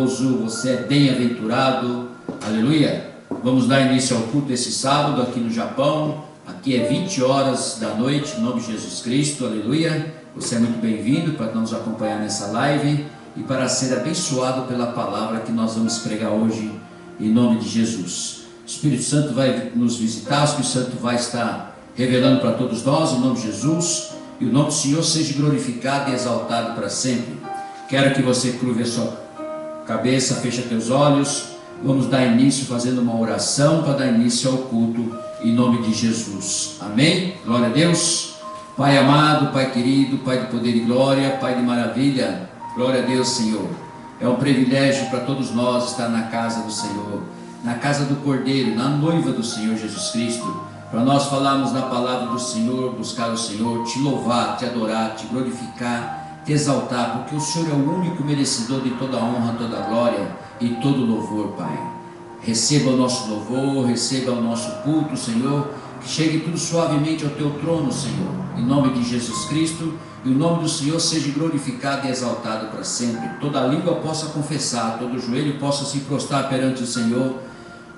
vitorioso, você é bem-aventurado. Aleluia. Vamos dar início ao culto esse sábado aqui no Japão. Aqui é 20 horas da noite, em nome de Jesus Cristo. Aleluia. Você é muito bem-vindo para nos acompanhar nessa live e para ser abençoado pela palavra que nós vamos pregar hoje, em nome de Jesus. O Espírito Santo vai nos visitar, o Espírito Santo vai estar revelando para todos nós, em nome de Jesus, e o nome do Senhor seja glorificado e exaltado para sempre. Quero que você curve a sua cabeça, feche teus olhos. Vamos dar início fazendo uma oração para dar início ao culto, em nome de Jesus. Amém? Glória a Deus. Pai amado, Pai querido, Pai de poder e glória, Pai de maravilha, glória a Deus, Senhor. É um privilégio para todos nós estar na casa do Senhor, na casa do Cordeiro, na noiva do Senhor Jesus Cristo, para nós falarmos da palavra do Senhor, buscar o Senhor, te louvar, te adorar, te glorificar, te exaltar, porque o Senhor é o único merecedor de toda a honra, toda a glória e todo o louvor, Pai. Receba o nosso louvor, receba o nosso culto, Senhor, que chegue tudo suavemente ao teu trono, Senhor, em nome de Jesus Cristo, e o nome do Senhor seja glorificado e exaltado para sempre. Toda língua possa confessar, todo joelho possa se prostrar perante o Senhor,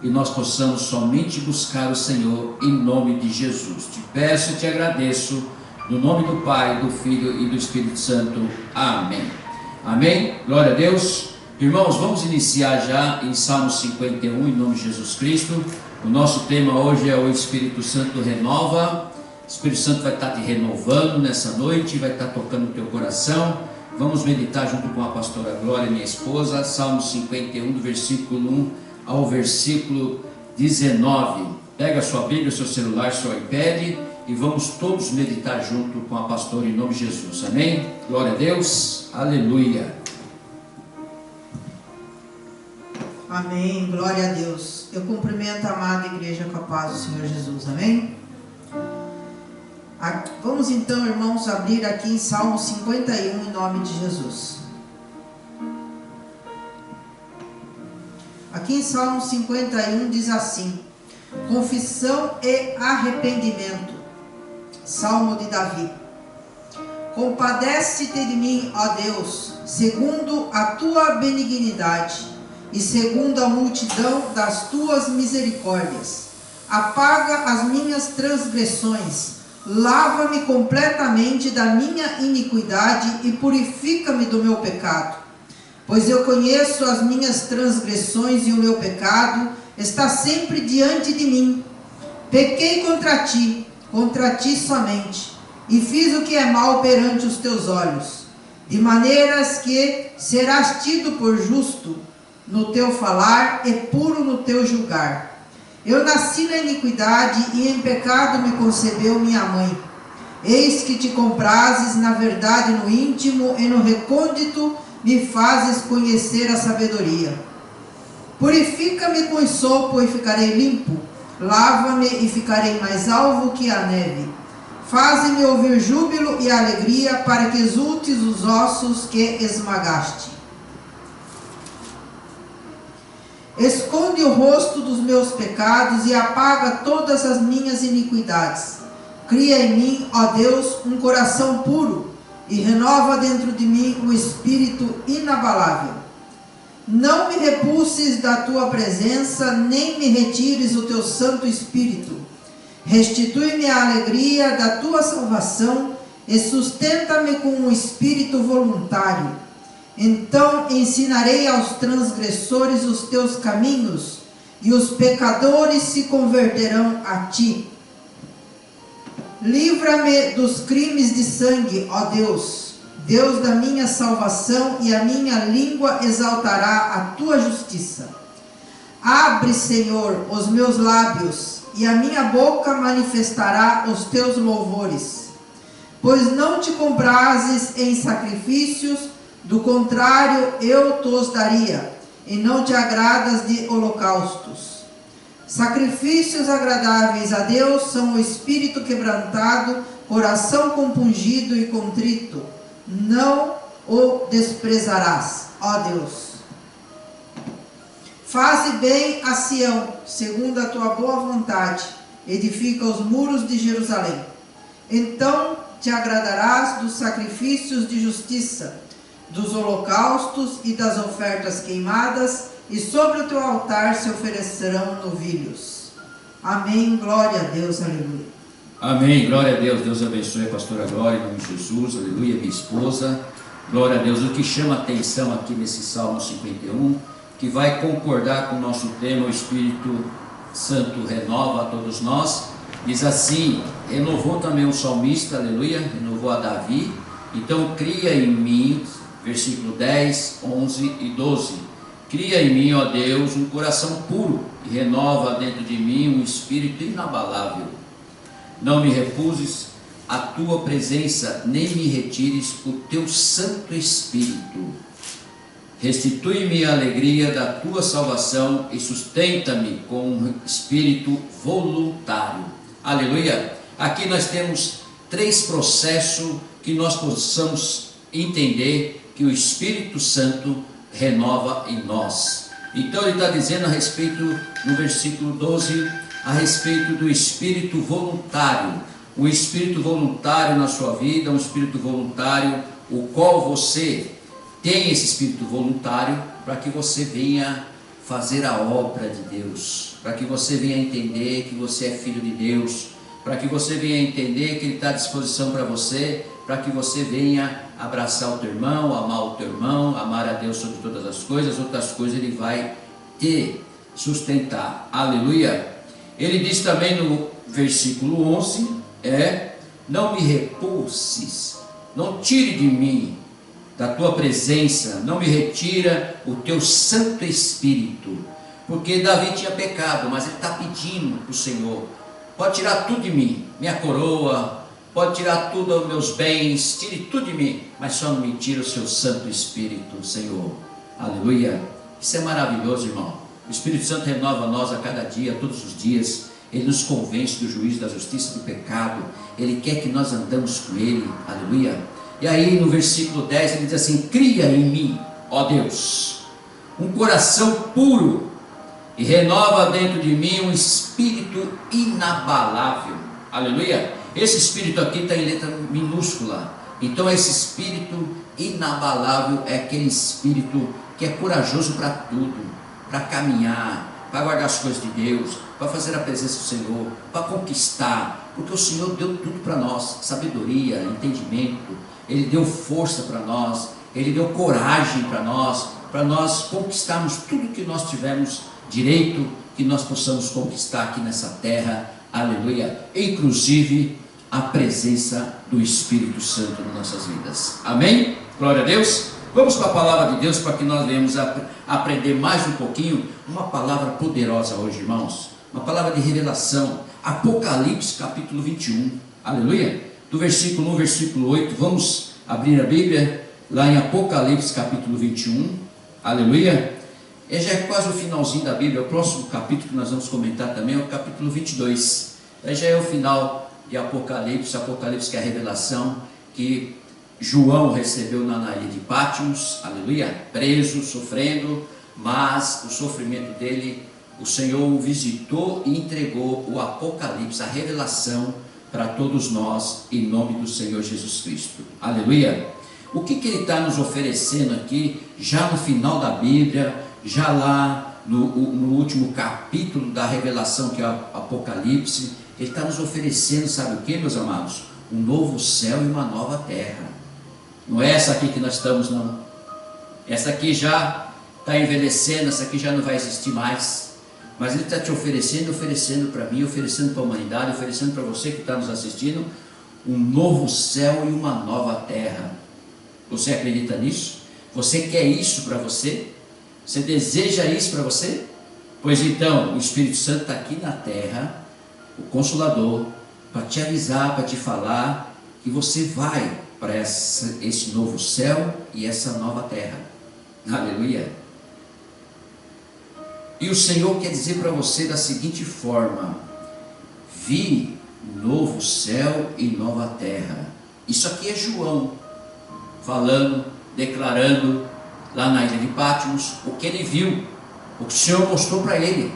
e nós possamos somente buscar o Senhor em nome de Jesus. Te peço e te agradeço, no nome do Pai, do Filho e do Espírito Santo. Amém. Amém. Glória a Deus. Irmãos, vamos iniciar já em Salmo 51, em nome de Jesus Cristo. O nosso tema hoje é o Espírito Santo renova. O Espírito Santo vai estar te renovando nessa noite, vai estar tocando o teu coração. Vamos meditar junto com a pastora Glória, minha esposa, Salmo 51, do versículo 1 ao versículo 19. Pega a sua Bíblia, seu celular, seu iPad e vamos todos meditar junto com a pastora em nome de Jesus. Amém? Glória a Deus. Aleluia. Amém, glória a Deus. Eu cumprimento a amada igreja com a paz do Senhor Jesus, amém? Vamos então, irmãos, abrir aqui em Salmo 51, em nome de Jesus. Aqui em Salmo 51 diz assim: confissão e arrependimento. Salmo de Davi. Compadece-te de mim, ó Deus, segundo a tua benignidade e segundo a multidão das tuas misericórdias. Apaga as minhas transgressões, lava-me completamente da minha iniquidade e purifica-me do meu pecado. Pois eu conheço as minhas transgressões e o meu pecado está sempre diante de mim. Pequei contra ti somente, e fiz o que é mal perante os teus olhos, de maneiras que serás tido por justo no teu falar e puro no teu julgar. Eu nasci na iniquidade e em pecado me concebeu minha mãe. Eis que te comprases na verdade no íntimo e no recôndito me fazes conhecer a sabedoria. Purifica-me com sopo e ficarei limpo. Lava-me e ficarei mais alvo que a neve. Faze-me ouvir júbilo e alegria, para que exultes os ossos que esmagaste. Esconde o rosto dos meus pecados e apaga todas as minhas iniquidades. Cria em mim, ó Deus, um coração puro e renova dentro de mim um espírito inabalável. Não me repulses da tua presença, nem me retires o teu Santo Espírito. Restitui-me a alegria da tua salvação e sustenta-me com um espírito voluntário. Então ensinarei aos transgressores os teus caminhos, e os pecadores se converterão a ti. Livra-me dos crimes de sangue, ó Deus, Deus da minha salvação, e a minha língua exaltará a tua justiça. Abre, Senhor, os meus lábios, e a minha boca manifestará os teus louvores. Pois não te comprases em sacrifícios, do contrário eu te-os daria, e não te agradas de holocaustos. Sacrifícios agradáveis a Deus são o espírito quebrantado, coração compungido e contrito. Não o desprezarás, ó Deus. Faze bem a Sião, segundo a tua boa vontade. Edifica os muros de Jerusalém. Então te agradarás dos sacrifícios de justiça. dos holocaustos e das ofertas queimadas, e sobre o teu altar se oferecerão novilhos. Amém, glória a Deus, aleluia. Amém, glória a Deus. Deus abençoe a pastora Glória, em nome de Jesus, aleluia, minha esposa. Glória a Deus. O que chama a atenção aqui nesse Salmo 51, que vai concordar com o nosso tema, o Espírito Santo renova a todos nós, diz assim, renovou também o salmista, aleluia, renovou a Davi, então cria em mim, versículo 10, 11 e 12, cria em mim, ó Deus, um coração puro, e renova dentro de mim um espírito inabalável. Não me refuses a tua presença, nem me retires o teu Santo Espírito. Restitui-me a alegria da tua salvação e sustenta-me com um espírito voluntário. Aleluia! Aqui nós temos 3 processos que nós possamos entender que o Espírito Santo renova em nós. Então ele está dizendo a respeito, no versículo 12, a respeito do espírito voluntário. Um espírito voluntário na sua vida, um espírito voluntário, o qual você tem esse espírito voluntário para que você venha fazer a obra de Deus, para que você venha entender que você é filho de Deus, para que você venha entender que Ele está à disposição para você, para que você venha abraçar o teu irmão, amar o teu irmão, amar a Deus sobre todas as coisas, outras coisas Ele vai te sustentar. Aleluia! Ele diz também no versículo 11, não me repulses, não tire de mim da tua presença, não me retira o teu Santo Espírito, porque Davi tinha pecado, mas ele está pedindo para o Senhor, pode tirar tudo de mim, minha coroa, pode tirar tudo os meus bens, tire tudo de mim, mas só não me tira o seu Santo Espírito, Senhor. Aleluia! Isso é maravilhoso, irmão. O Espírito Santo renova nós a cada dia, todos os dias. Ele nos convence do juízo, da justiça, do pecado. Ele quer que nós andamos com Ele. Aleluia! E aí no versículo 10 ele diz assim, cria em mim, ó Deus, um coração puro e renova dentro de mim um espírito inabalável. Aleluia! Esse espírito aqui está em letra minúscula. Então esse espírito inabalável é aquele espírito que é corajoso para tudo, para caminhar, para guardar as coisas de Deus, para fazer a presença do Senhor, para conquistar, porque o Senhor deu tudo para nós, sabedoria, entendimento, Ele deu força para nós, Ele deu coragem para nós conquistarmos tudo que nós tivemos direito, que nós possamos conquistar aqui nessa terra, aleluia, inclusive a presença do Espírito Santo nas nossas vidas. Amém? Glória a Deus. Vamos para a palavra de Deus para que nós venhamos aprender mais um pouquinho, uma palavra poderosa hoje, irmãos, uma palavra de revelação, Apocalipse capítulo 21, aleluia, do versículo 1, versículo 8, vamos abrir a Bíblia, lá em Apocalipse capítulo 21, aleluia, já é quase o finalzinho da Bíblia, o próximo capítulo que nós vamos comentar também é o capítulo 22, já é o final de Apocalipse, Apocalipse que é a revelação que João recebeu na ilha de Patmos, aleluia, preso, sofrendo, mas o sofrimento dele, o Senhor o visitou e entregou o Apocalipse, a revelação para todos nós, em nome do Senhor Jesus Cristo, aleluia. O que ele está nos oferecendo aqui, já no final da Bíblia, já lá no último capítulo da revelação que é o Apocalipse, ele está nos oferecendo, sabe o que, meus amados? Um novo céu e uma nova terra. Não é essa aqui que nós estamos, não. Essa aqui já está envelhecendo, essa aqui já não vai existir mais. Mas Ele está te oferecendo para mim, oferecendo para a humanidade, oferecendo para você que está nos assistindo, um novo céu e uma nova terra. Você acredita nisso? Você quer isso para você? Você deseja isso para você? Pois então, o Espírito Santo está aqui na terra, o Consolador, para te avisar, para te falar que você vai para esse novo céu e essa nova terra. Aleluia! E o Senhor quer dizer para você da seguinte forma: vi novo céu e nova terra. Isso aqui é João falando, declarando lá na ilha de Patmos o que ele viu, o que o Senhor mostrou para ele.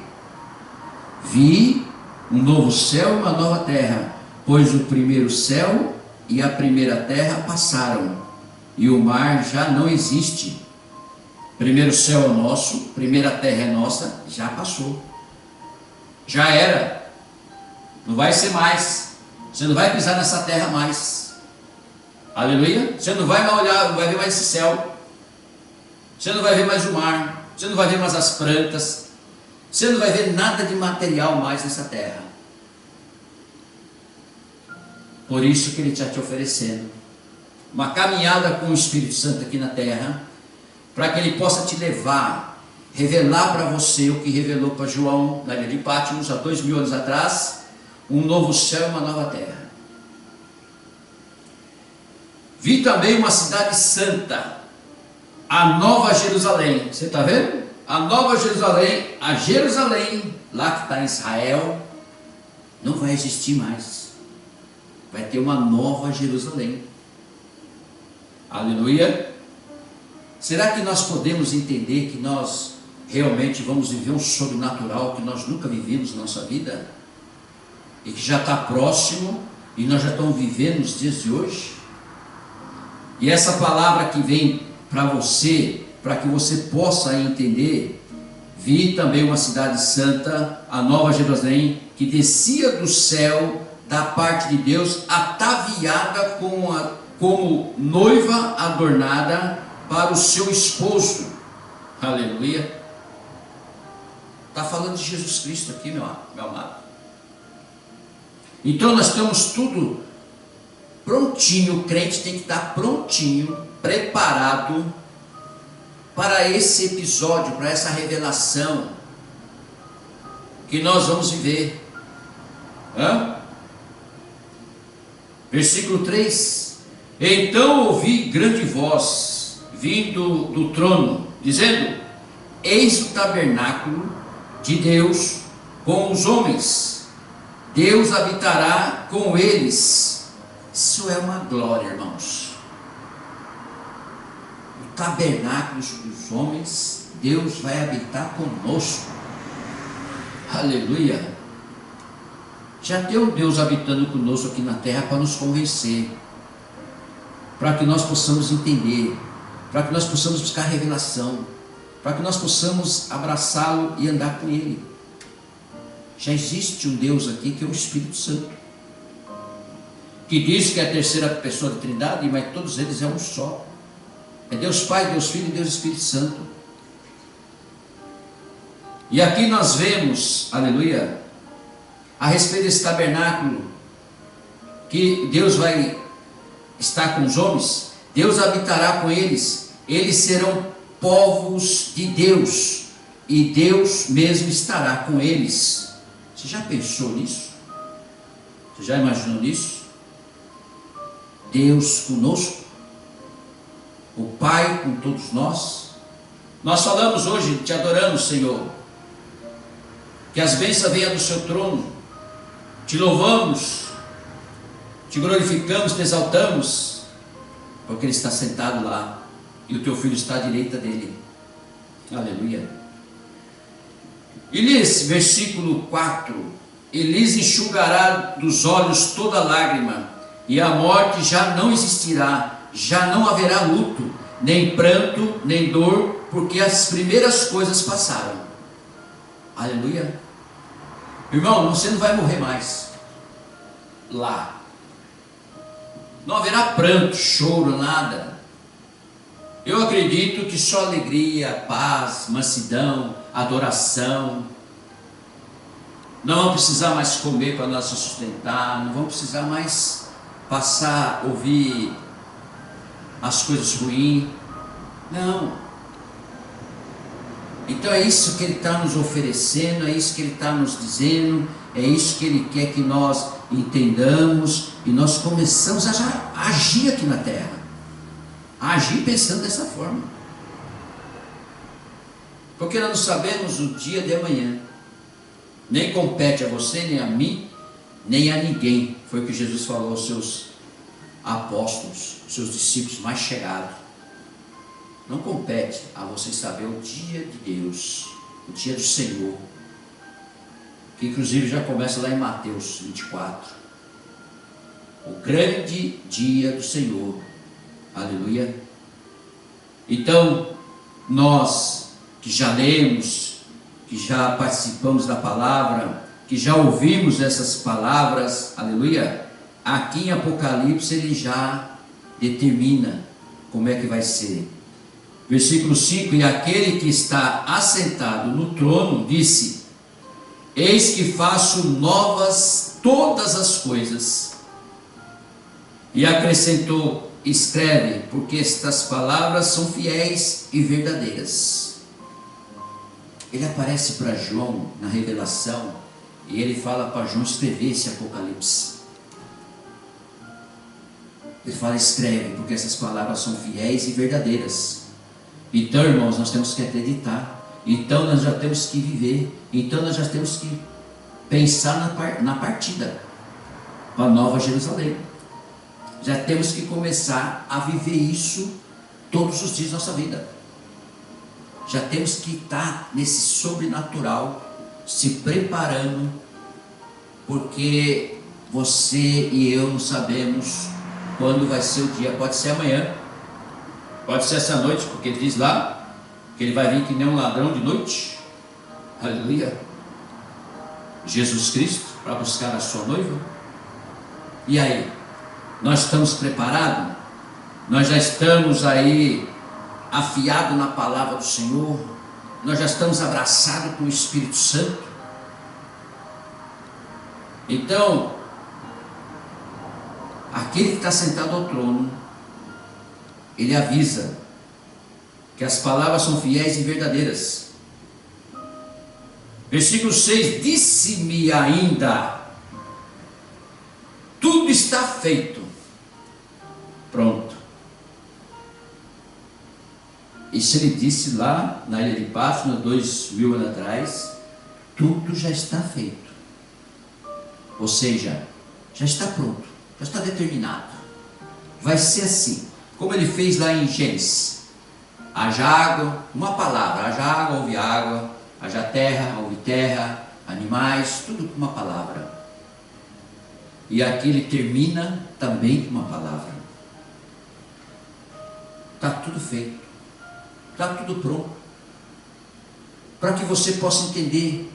Vi um novo céu e uma nova terra, pois o primeiro céu e a primeira terra passaram, e o mar já não existe. Primeiro céu é nosso, primeira terra é nossa, já passou. Já era. Não vai ser mais. Você não vai pisar nessa terra mais. Aleluia. Você não vai mais olhar, não vai ver mais esse céu. Você não vai ver mais o mar. Você não vai ver mais as plantas. Você não vai ver nada de material mais nessa terra. Por isso que Ele está te oferecendo uma caminhada com o Espírito Santo aqui na terra, para que Ele possa te levar, revelar para você o que revelou para João na ilha de Patmos há 2000 anos atrás, um novo céu e uma nova terra. Vi também uma cidade santa, a Nova Jerusalém. Você está vendo? A Nova Jerusalém, a Jerusalém, lá que está em Israel, não vai existir mais. Vai ter uma Nova Jerusalém. Aleluia. Será que nós podemos entender que nós realmente vamos viver um sobrenatural que nós nunca vivemos na nossa vida? E que já está próximo, e nós já estamos vivendo nos dias de hoje? E essa palavra que vem para você, para que você possa entender: vi também uma cidade santa, a Nova Jerusalém, que descia do céu da parte de Deus, ataviada como noiva adornada para o seu esposo. Aleluia. Está falando de Jesus Cristo aqui, meu amado. Então nós temos tudo prontinho. O crente tem que estar prontinho, preparado para esse episódio, para essa revelação que nós vamos viver. Versículo 3: então ouvi grande voz vindo do trono, dizendo: eis o tabernáculo de Deus com os homens, Deus habitará com eles. Isso é uma glória, irmãos. O tabernáculo dos homens, Deus vai habitar conosco. Aleluia. Já tem um Deus habitando conosco aqui na terra para nos convencer, para que nós possamos entender, para que nós possamos buscar revelação, para que nós possamos abraçá-lo e andar com Ele. Já existe um Deus aqui que é o Espírito Santo, que diz que é a terceira pessoa da Trindade, mas todos eles é um só. É Deus Pai, Deus Filho e Deus Espírito Santo. E aqui nós vemos, aleluia, a respeito desse tabernáculo, que Deus vai estar com os homens, Deus habitará com eles, eles serão povos de Deus, e Deus mesmo estará com eles. Você já pensou nisso? Você já imaginou nisso? Deus conosco, o Pai com todos nós. Nós falamos hoje, te adoramos, Senhor, que as bênçãos venham do seu trono. Te louvamos, te glorificamos, te exaltamos, porque Ele está sentado lá, e o teu Filho está à direita dele. Aleluia. E lhes, versículo 4: e lhes enxugará dos olhos toda lágrima, e a morte já não existirá, já não haverá luto, nem pranto, nem dor, porque as primeiras coisas passaram. Aleluia. Irmão, você não vai morrer mais lá. Não haverá pranto, choro, nada. Eu acredito que só alegria, paz, mansidão, adoração. Não vão precisar mais comer para nós sustentar, não vão precisar mais passar, ouvir as coisas ruins. Não. Então é isso que Ele está nos oferecendo, é isso que Ele está nos dizendo, é isso que Ele quer que nós entendamos, e nós começamos a agir aqui na terra, a agir pensando dessa forma, porque nós não sabemos o dia de amanhã, nem compete a você, nem a mim, nem a ninguém. Foi o que Jesus falou aos seus apóstolos, seus discípulos mais chegados. Não compete a você saber o dia de Deus, o dia do Senhor, que inclusive já começa lá em Mateus 24. O grande dia do Senhor. Aleluia. Então, nós que já lemos, que já participamos da palavra, que já ouvimos essas palavras, aleluia, aqui em Apocalipse ele já determina como é que vai ser. Versículo 5: e aquele que está assentado no trono disse: eis que faço novas todas as coisas. E acrescentou: escreve, porque estas palavras são fiéis e verdadeiras. Ele aparece para João na revelação e ele fala para João escrever esse Apocalipse. Ele fala: escreve, porque essas palavras são fiéis e verdadeiras. Então, irmãos, nós temos que acreditar. Então nós já temos que viver. Então nós já temos que pensar na partida para a Nova Jerusalém. Já temos que começar a viver isso todos os dias da nossa vida. Já temos que estar nesse sobrenatural, se preparando, porque você e eu não sabemos quando vai ser o dia. Pode ser amanhã, pode ser essa noite, porque ele diz lá que ele vai vir que nem um ladrão de noite. Aleluia. Jesus Cristo para buscar a sua noiva. E aí, nós estamos preparados? Nós já estamos aí afiados na palavra do Senhor? Nós já estamos abraçados com o Espírito Santo? Então, aquele que está sentado ao trono, ele avisa que as palavras são fiéis e verdadeiras. Versículo 6: disse-me ainda: tudo está feito, pronto. Isso ele disse lá na ilha de Páscoa, 2000 anos atrás. Tudo já está feito, ou seja, já está pronto, já está determinado. Vai ser assim, como ele fez lá em Gênesis: haja água, uma palavra, haja água, houve água, haja terra, houve terra, animais, tudo com uma palavra. E aqui ele termina também com uma palavra. Está tudo feito, está tudo pronto, para que você possa entender.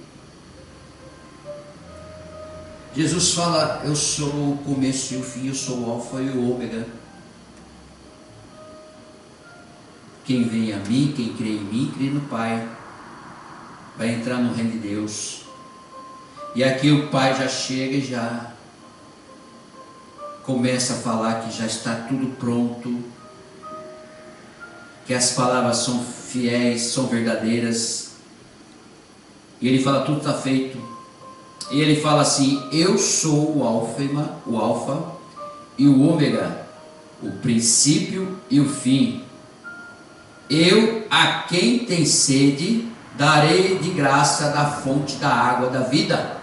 Jesus fala: eu sou o começo e o fim, eu sou o alfa e o ômega. Quem vem a mim, quem crê em mim, crê no Pai, vai entrar no reino de Deus. E aqui o Pai já chega e já começa a falar que já está tudo pronto, que as palavras são fiéis, são verdadeiras. E ele fala: tudo está feito. E ele fala assim: eu sou o alfa e o ômega, o princípio e o fim. Eu, a quem tem sede, darei de graça da fonte da água da vida.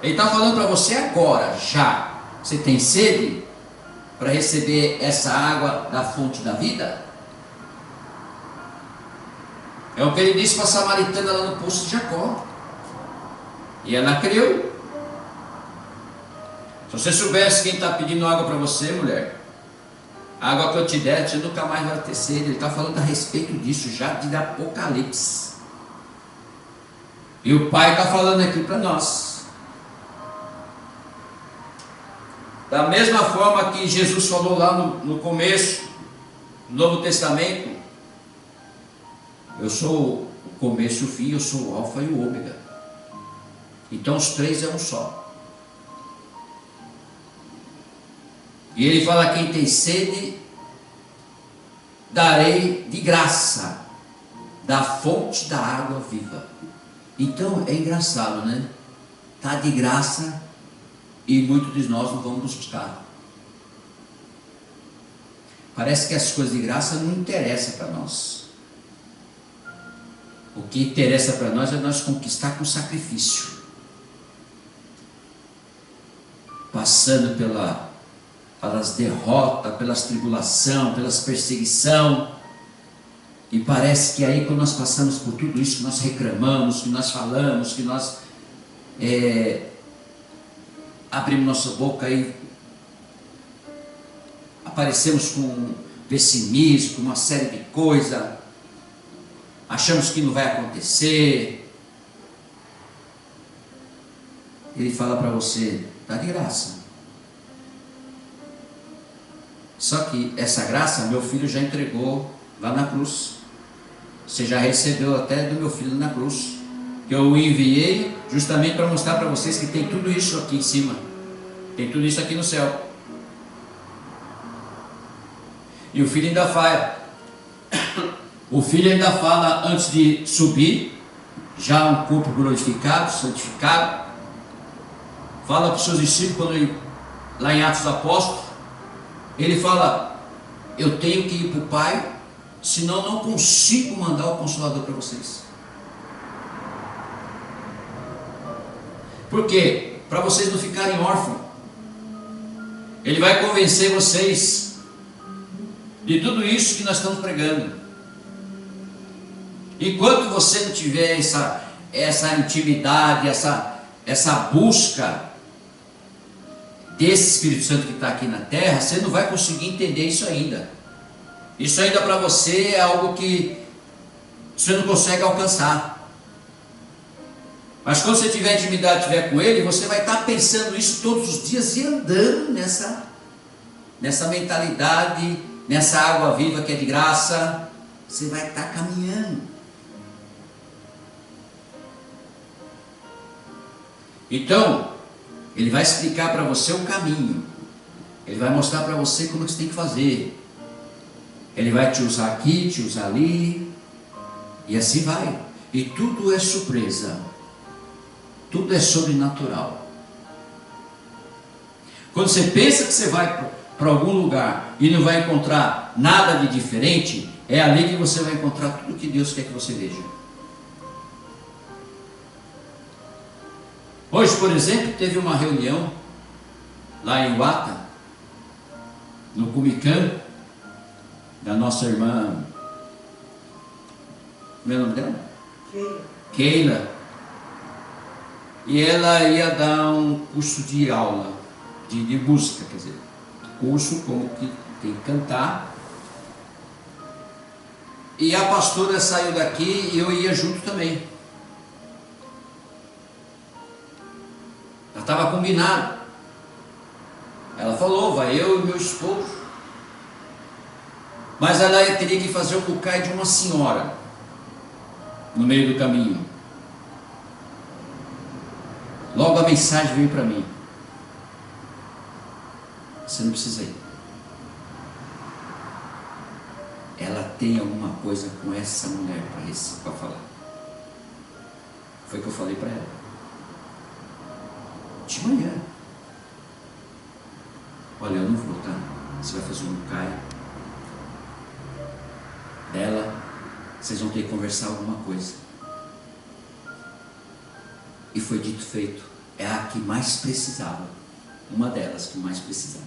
Ele está falando para você agora, já. Você tem sede para receber essa água da fonte da vida? É o que ele disse para a samaritana lá no poço de Jacó. E ela creu. Se você soubesse quem está pedindo água para você, mulher, a água que eu te der, você nunca mais vai ter sede. Ele está falando a respeito disso já de Apocalipse. E o Pai está falando aqui para nós. Da mesma forma que Jesus falou lá no começo do Novo Testamento: eu sou o começo e o fim, eu sou o alfa e o ômega. Então os três é um só. E ele fala: quem tem sede, darei de graça da fonte da água viva. Então é engraçado, né? Está de graça e muitos de nós não vamos buscar. Parece que as coisas de graça não interessam para nós. O que interessa para nós é nós conquistar com sacrifício, passando pelas derrotas, pelas tribulações, pelas perseguições. E parece que aí, quando nós passamos por tudo isso, que nós reclamamos, que nós falamos, que nós abrimos nossa boca e aparecemos pessimismo, uma série de coisas, achamos que não vai acontecer. Ele fala para você, dá de graça. Só que essa graça, meu filho já entregou lá na cruz. Você já recebeu até do meu filho na cruz, que eu o enviei justamente para mostrar para vocês que tem tudo isso aqui em cima, tem tudo isso aqui no céu. E o filho ainda fala, antes de subir, já um corpo glorificado, santificado, fala para os seus discípulos, lá em Atos dos Apóstolos, ele fala, eu tenho que ir para o Pai, senão não consigo mandar o Consolador para vocês. Por quê? Para vocês não ficarem órfãos. Ele vai convencer vocês de tudo isso que nós estamos pregando. Enquanto você não tiver essa intimidade, essa busca desse Espírito Santo que está aqui na terra, você não vai conseguir entender isso ainda. Isso ainda para você é algo que você não consegue alcançar. Mas quando você tiver intimidade, estiver com Ele, você vai estar pensando isso todos os dias e andando nessa mentalidade, nessa água viva que é de graça. Você vai estar caminhando. Então, Ele vai explicar para você o caminho. Ele vai mostrar para você como que você tem que fazer. Ele vai te usar aqui, te usar ali, e assim vai. E tudo é surpresa, tudo é sobrenatural. Quando você pensa que você vai para algum lugar e não vai encontrar nada de diferente, é ali que você vai encontrar tudo que Deus quer que você veja. Hoje, por exemplo, teve uma reunião lá em Uata, no Cumicã, da nossa irmã, como é o nome dela? Keila. E ela ia dar um curso de aula, de música, quer dizer, curso como que tem que cantar. E a pastora saiu daqui e eu ia junto também. Já estava combinado. Ela falou, vai eu e meu esposo. Mas ela teria que fazer o bucai de uma senhora no meio do caminho. Logo a mensagem veio para mim: você não precisa ir. Ela tem alguma coisa com essa mulher para falar. Foi o que eu falei para ela de manhã. Olha, eu não vou, tá? Você vai fazer um bucai dela, vocês vão ter que conversar alguma coisa. E foi dito feito. É a que mais precisava, uma delas que mais precisava.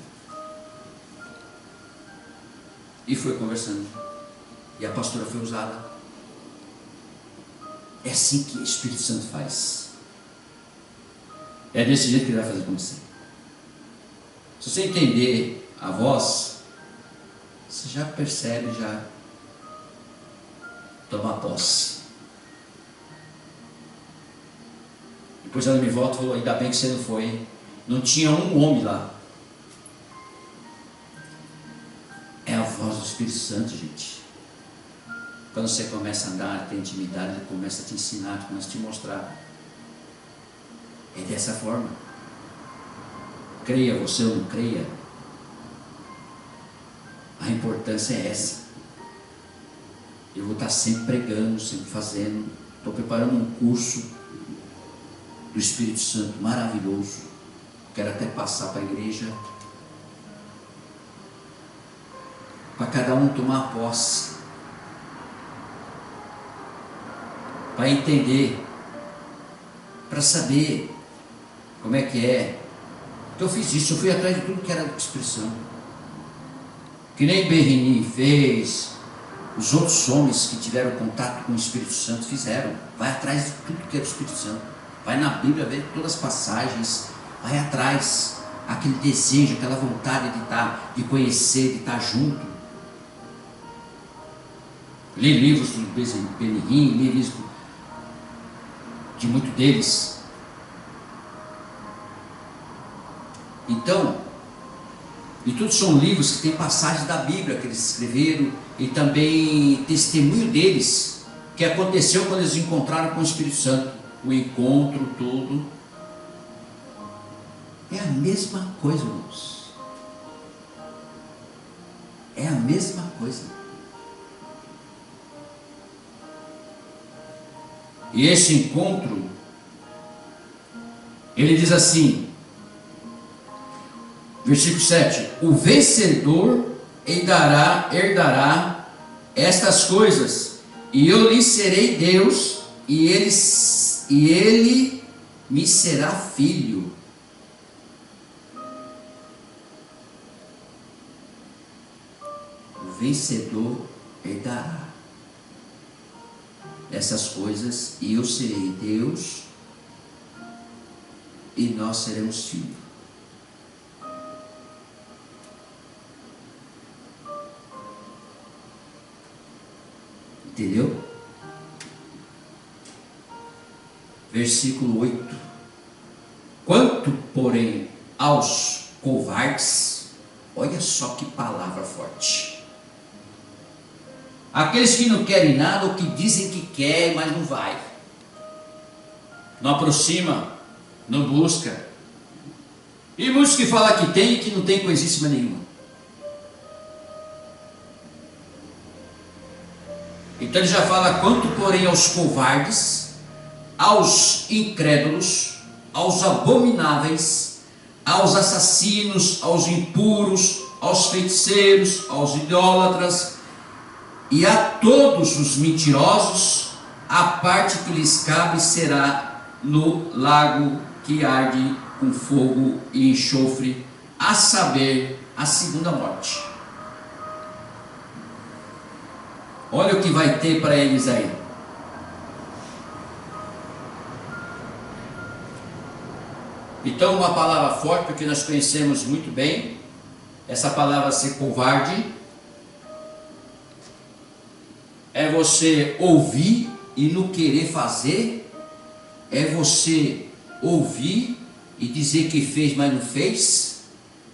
E foi conversando, e a pastora foi usada. É assim que o Espírito Santo faz. É desse jeito que ele vai fazer com você. Se você entender a voz, você já percebe, já toma posse. Depois ela me volta e falou: ainda bem que você não foi, hein? Não tinha um homem lá. É a voz do Espírito Santo, gente. Quando você começa a andar, ter intimidade, ele começa a te ensinar, começa a te mostrar. É dessa forma. Creia você ou não creia, a importância é essa. Eu vou estar sempre pregando, sempre fazendo. Estou preparando um curso do Espírito Santo maravilhoso. Quero até passar para a igreja, para cada um tomar posse, para entender, para saber como é que é. Então eu fiz isso, eu fui atrás de tudo que era do Espírito Santo, que nem Berrini fez, os outros homens que tiveram contato com o Espírito Santo fizeram. Vai atrás de tudo que é do Espírito Santo, vai na Bíblia ver todas as passagens, vai atrás, aquele desejo, aquela vontade de estar, de conhecer, de estar junto. Li livros do Benihim, li livros de muitos deles. Então, e todos são livros que têm passagens da Bíblia que eles escreveram, e também testemunho deles, que aconteceu quando eles encontraram com o Espírito Santo. O encontro todo. É a mesma coisa, irmãos. É a mesma coisa. E esse encontro, ele diz assim, versículo 7: o vencedor herdará estas coisas, e eu lhe serei Deus, e ele me será filho. O vencedor herdará essas coisas, e eu serei Deus, e nós seremos filhos. Entendeu? Versículo 8: quanto, porém, aos covardes, olha só que palavra forte, aqueles que não querem nada, ou que dizem que querem, mas não vai, não aproxima, não busca, e muitos que falam que tem e que não tem coisíssima nenhuma. Então ele já fala: quanto, porém, aos covardes, aos incrédulos, aos abomináveis, aos assassinos, aos impuros, aos feiticeiros, aos idólatras e a todos os mentirosos, a parte que lhes cabe será no lago que arde com fogo e enxofre, a saber, a segunda morte. Olha o que vai ter para eles aí. Então, uma palavra forte, porque nós conhecemos muito bem essa palavra ser covarde. É você ouvir e não querer fazer. É você ouvir e dizer que fez, mas não fez.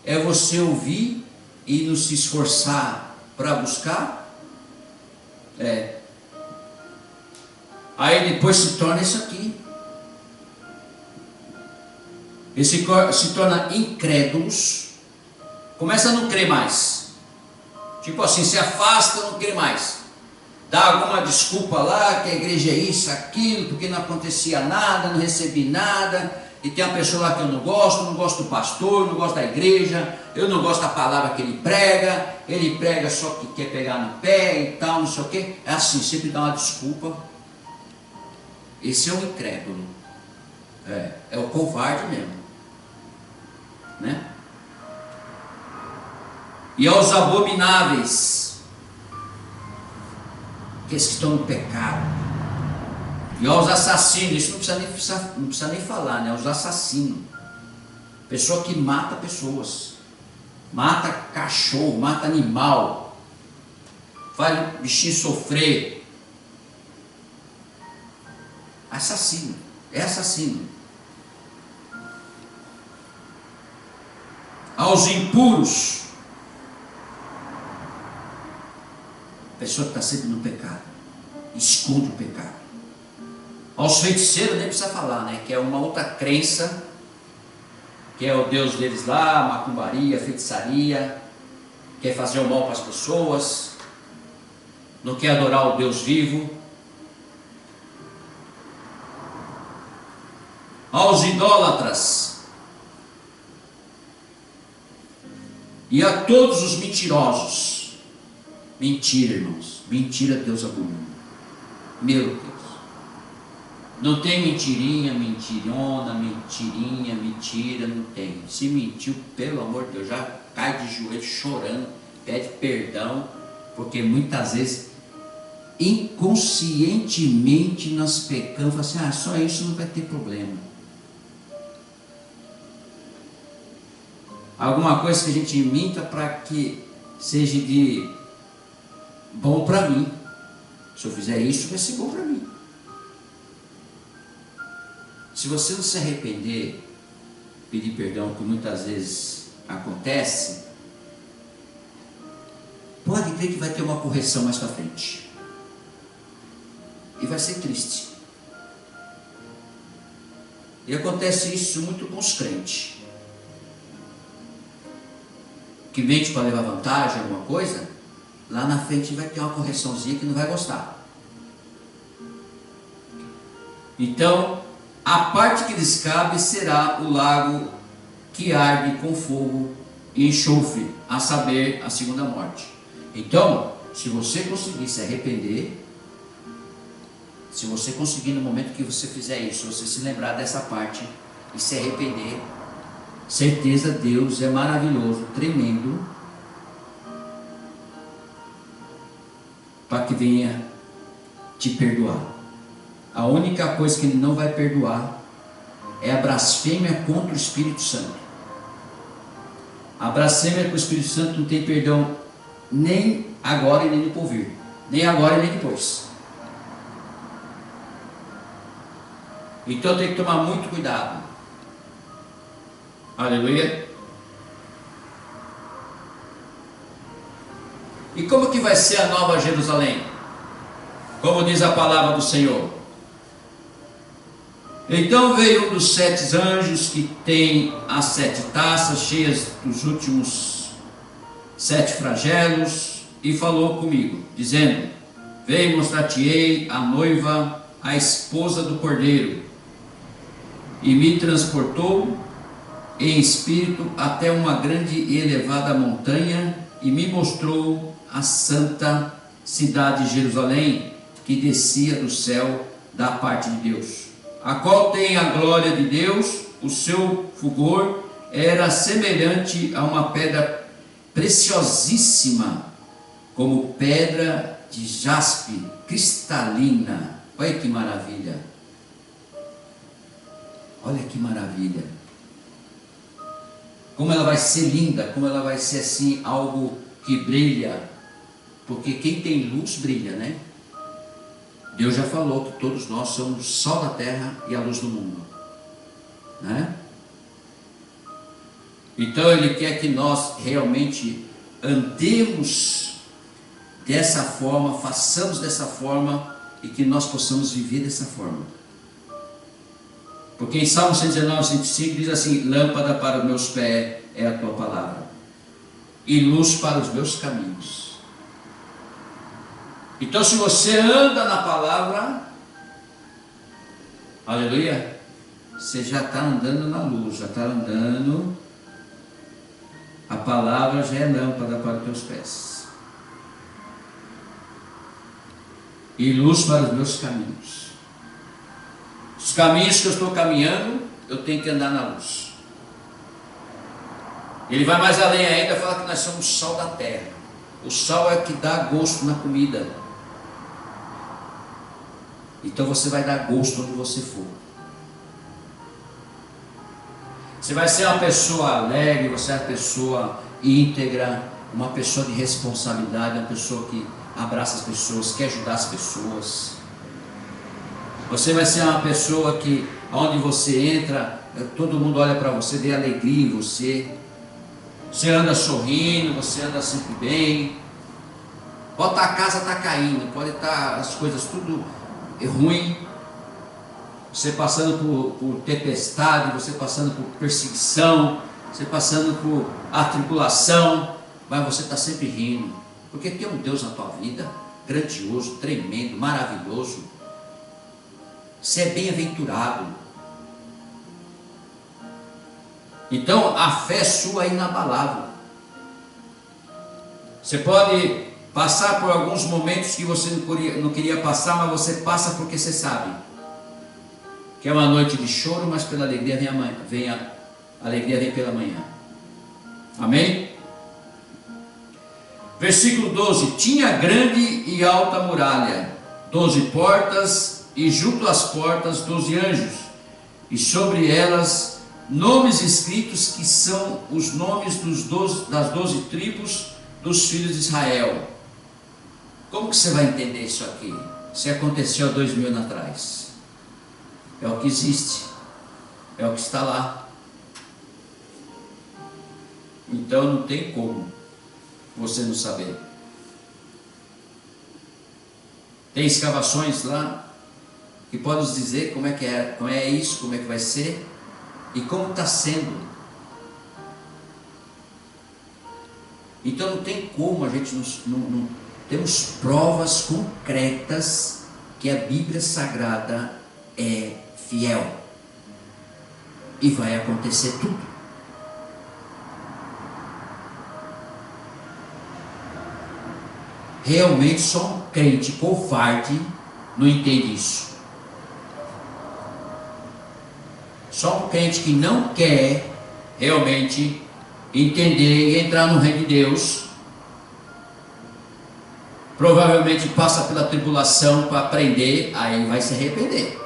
É você ouvir e não se esforçar para buscar. Aí depois se torna isso aqui. E se torna incrédulos. Começa a não crer mais. Tipo assim, se afasta, não crê mais. Dá alguma desculpa lá, que a igreja é isso, aquilo, porque não acontecia nada, não recebi nada. E tem uma pessoa lá que eu não gosto do pastor, não gosto da igreja, eu não gosto da palavra que ele prega só que quer pegar no pé e tal, não sei o que. É assim, sempre dá uma desculpa. Esse é o incrédulo. É o covarde mesmo. Né? E aos abomináveis, aqueles que estão no pecado. E aos assassinos, isso não precisa nem falar, né? Os assassinos, pessoa que mata pessoas, mata cachorro, mata animal, faz o bichinho sofrer. Assassino, é assassino. Aos impuros, pessoa que está sempre no pecado, esconde o pecado. Aos feiticeiros nem precisa falar, né? Que é uma outra crença, que é o Deus deles lá, macumbaria, feitiçaria, quer fazer o mal para as pessoas, não quer adorar o Deus vivo. Aos idólatras e a todos os mentirosos. Mentira, irmãos, mentira Deus abomina. Meu Deus. Não tem mentirinha, mentirona, mentirinha, mentira, não tem. Se mentiu, pelo amor de Deus, já cai de joelho chorando, pede perdão, porque muitas vezes, inconscientemente, nós pecamos, assim, só isso não vai ter problema. Alguma coisa que a gente imita para que seja de bom para mim. Se eu fizer isso, vai ser bom para mim. Se você não se arrepender, pedir perdão, que muitas vezes acontece, pode crer que vai ter uma correção mais para frente. E vai ser triste. E acontece isso muito com os crentes. Que mente para levar vantagem, alguma coisa, lá na frente vai ter uma correçãozinha que não vai gostar. Então, a parte que lhes cabe será o lago que arde com fogo e enxofre, a saber, a segunda morte. Então, se você conseguir se arrepender, se você conseguir no momento que você fizer isso, você se lembrar dessa parte e se arrepender, certeza, Deus é maravilhoso, tremendo, para que venha te perdoar. A única coisa que Ele não vai perdoar é a blasfêmia contra o Espírito Santo. A blasfêmia contra o Espírito Santo não tem perdão nem agora e nem no porvir, nem agora e nem depois. Então tem que tomar muito cuidado. Aleluia. E como que vai ser a nova Jerusalém? Como diz a palavra do Senhor. Então veio um dos 7 anjos que tem as 7 taças cheias dos últimos 7 flagelos e falou comigo, dizendo: Vem, mostrar-te-ei a noiva, a esposa do Cordeiro. E me transportou em espírito até uma grande e elevada montanha e me mostrou a santa cidade de Jerusalém, que descia do céu da parte de Deus, a qual tem a glória de Deus. O seu fulgor era semelhante a uma pedra preciosíssima, como pedra de jaspe cristalina. Olha que maravilha! Olha que maravilha! Como ela vai ser linda, como ela vai ser assim, algo que brilha, porque quem tem luz brilha, né? Deus já falou que todos nós somos o sol da terra e a luz do mundo, né? Então Ele quer que nós realmente andemos dessa forma, façamos dessa forma e que nós possamos viver dessa forma. Porque em Salmo 119, 105 diz assim: lâmpada para os meus pés é a tua palavra e luz para os meus caminhos. Então, se você anda na palavra, aleluia, você já está andando na luz, já está andando, a palavra já é lâmpada para os teus pés e luz para os meus caminhos. Os caminhos que eu estou caminhando, eu tenho que andar na luz. Ele vai mais além ainda, fala que nós somos o sal da terra. O sal é o que dá gosto na comida. Então você vai dar gosto onde você for. Você vai ser uma pessoa alegre, você é uma pessoa íntegra, uma pessoa de responsabilidade, uma pessoa que abraça as pessoas, quer ajudar as pessoas. Você vai ser uma pessoa que, onde você entra, todo mundo olha para você, vê alegria em você. Você anda sorrindo, você anda sempre bem. Pode estar a casa está caindo, pode estar as coisas tudo ruim. Você passando por tempestade, você passando por perseguição, você passando por atribulação, mas você está sempre rindo. Porque tem um Deus na tua vida, grandioso, tremendo, maravilhoso. Você é bem-aventurado. Então a fé sua é inabalável. Você pode passar por alguns momentos que você não queria passar, mas você passa porque você sabe que é uma noite de choro, mas pela alegria vem a alegria vem pela manhã. Amém? Versículo 12: tinha grande e alta muralha, 12 portas, e junto às portas 12 anjos, e sobre elas nomes escritos, que são os nomes das 12 tribos dos filhos de Israel. Como que você vai entender isso aqui? Se aconteceu há 2000 anos atrás. É o que existe. É o que está lá. Então não tem como você não saber. Tem escavações lá que podem nos dizer como é isso, como é que vai ser e como está sendo. Então não tem como a gente não temos provas concretas que a Bíblia Sagrada é fiel e vai acontecer tudo. Realmente só um crente covarde não entende isso. Só um crente que não quer realmente entender e entrar no reino de Deus, provavelmente passa pela tribulação para aprender, aí vai se arrepender.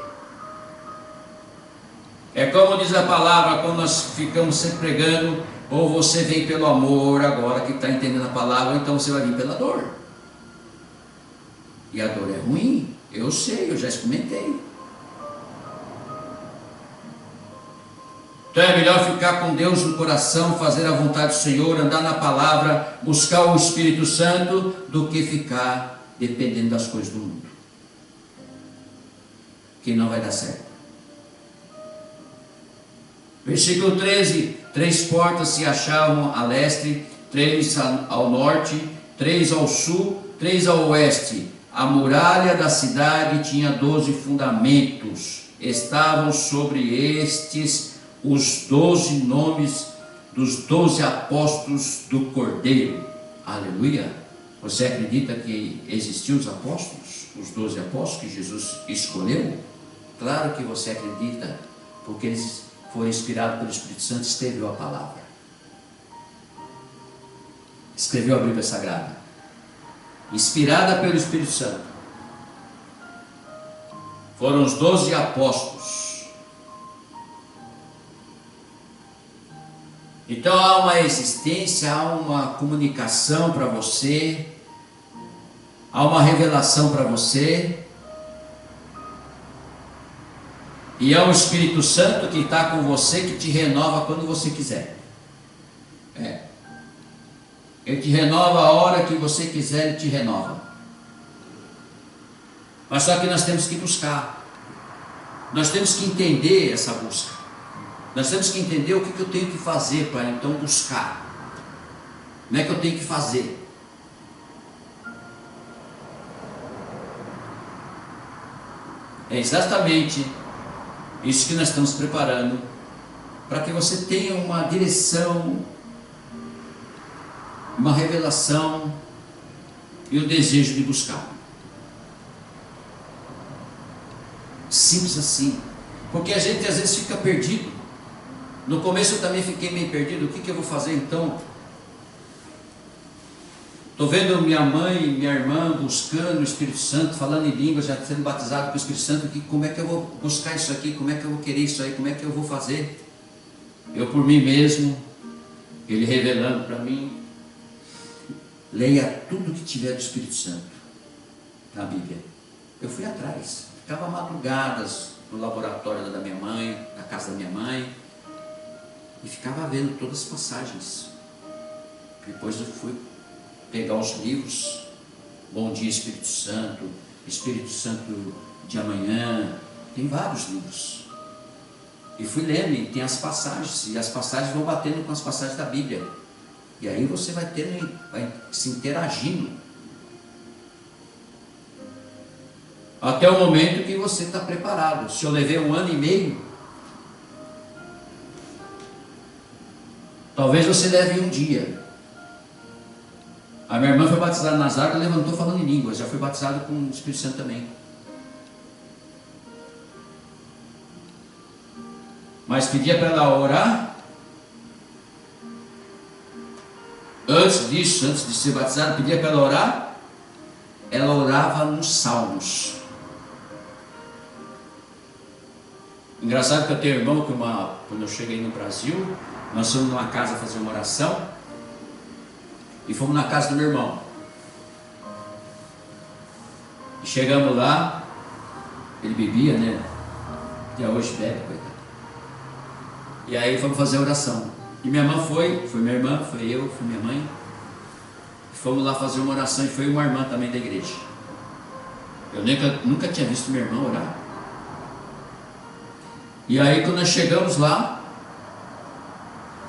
É como diz a palavra, quando nós ficamos sempre pregando, ou você vem pelo amor agora que está entendendo a palavra, ou então você vai vir pela dor. E a dor é ruim, eu sei, eu já experimentei. Então é melhor ficar com Deus no coração, fazer a vontade do Senhor, andar na palavra, buscar o Espírito Santo, do que ficar dependendo das coisas do mundo, que não vai dar certo. Versículo 13: 3 portas se achavam a leste, 3 ao norte, 3 ao sul, 3 ao oeste. A muralha da cidade tinha 12 fundamentos. Estavam sobre estes os 12 nomes dos 12 apóstolos do Cordeiro. Aleluia! Você acredita que existiam os apóstolos? Os 12 apóstolos que Jesus escolheu? Claro que você acredita, porque eles foram inspirados pelo Espírito Santo e escreveu a palavra. Escreveu a Bíblia Sagrada. Inspirada pelo Espírito Santo. Foram os 12 apóstolos. Então há uma existência, há uma comunicação para você, há uma revelação para você, e é o Espírito Santo que está com você, que te renova quando você quiser. Ele te renova a hora que você quiser, ele te renova. Mas só que nós temos que buscar, nós temos que entender essa busca. Nós temos que entender o que eu tenho que fazer para então buscar. Como é que eu tenho que fazer? É exatamente isso que nós estamos preparando, para que você tenha uma direção, uma revelação e o desejo de buscar. Simples assim. Porque a gente às vezes fica perdido. No começo eu também fiquei meio perdido. O que eu vou fazer então? Estou vendo minha mãe e minha irmã buscando o Espírito Santo, falando em línguas, já sendo batizado com o Espírito Santo. Como é que eu vou buscar isso aqui? Como é que eu vou querer isso aí? Como é que eu vou fazer? Eu por mim mesmo, ele revelando para mim. Leia tudo que tiver do Espírito Santo na Bíblia. Eu fui atrás, ficava madrugadas no laboratório da minha mãe, na casa da minha mãe, e ficava vendo todas as passagens. Depois eu fui pegar os livros, Bom Dia Espírito Santo de Amanhã, tem vários livros. E fui lendo, e tem as passagens, e as passagens vão batendo com as passagens da Bíblia. E aí você vai se interagindo. Até o momento que você está preparado. Se eu levei 1 ano e meio, talvez você leve um dia. A minha irmã foi batizada nas águas e levantou falando em línguas. Já foi batizada com o Espírito Santo também. Mas pedia para ela orar. Antes de ser batizada, pedia para ela orar. Ela orava nos salmos. Engraçado que eu tenho um irmão que quando eu cheguei no Brasil, nós fomos numa casa fazer uma oração. E fomos na casa do meu irmão. Chegamos lá, ele bebia, né? Até hoje bebe, coitado. E aí fomos fazer oração. E minha irmã foi minha irmã, foi eu, foi minha mãe. Fomos lá fazer uma oração e foi uma irmã também da igreja. Eu nunca tinha visto minha irmã orar. E aí quando nós chegamos lá,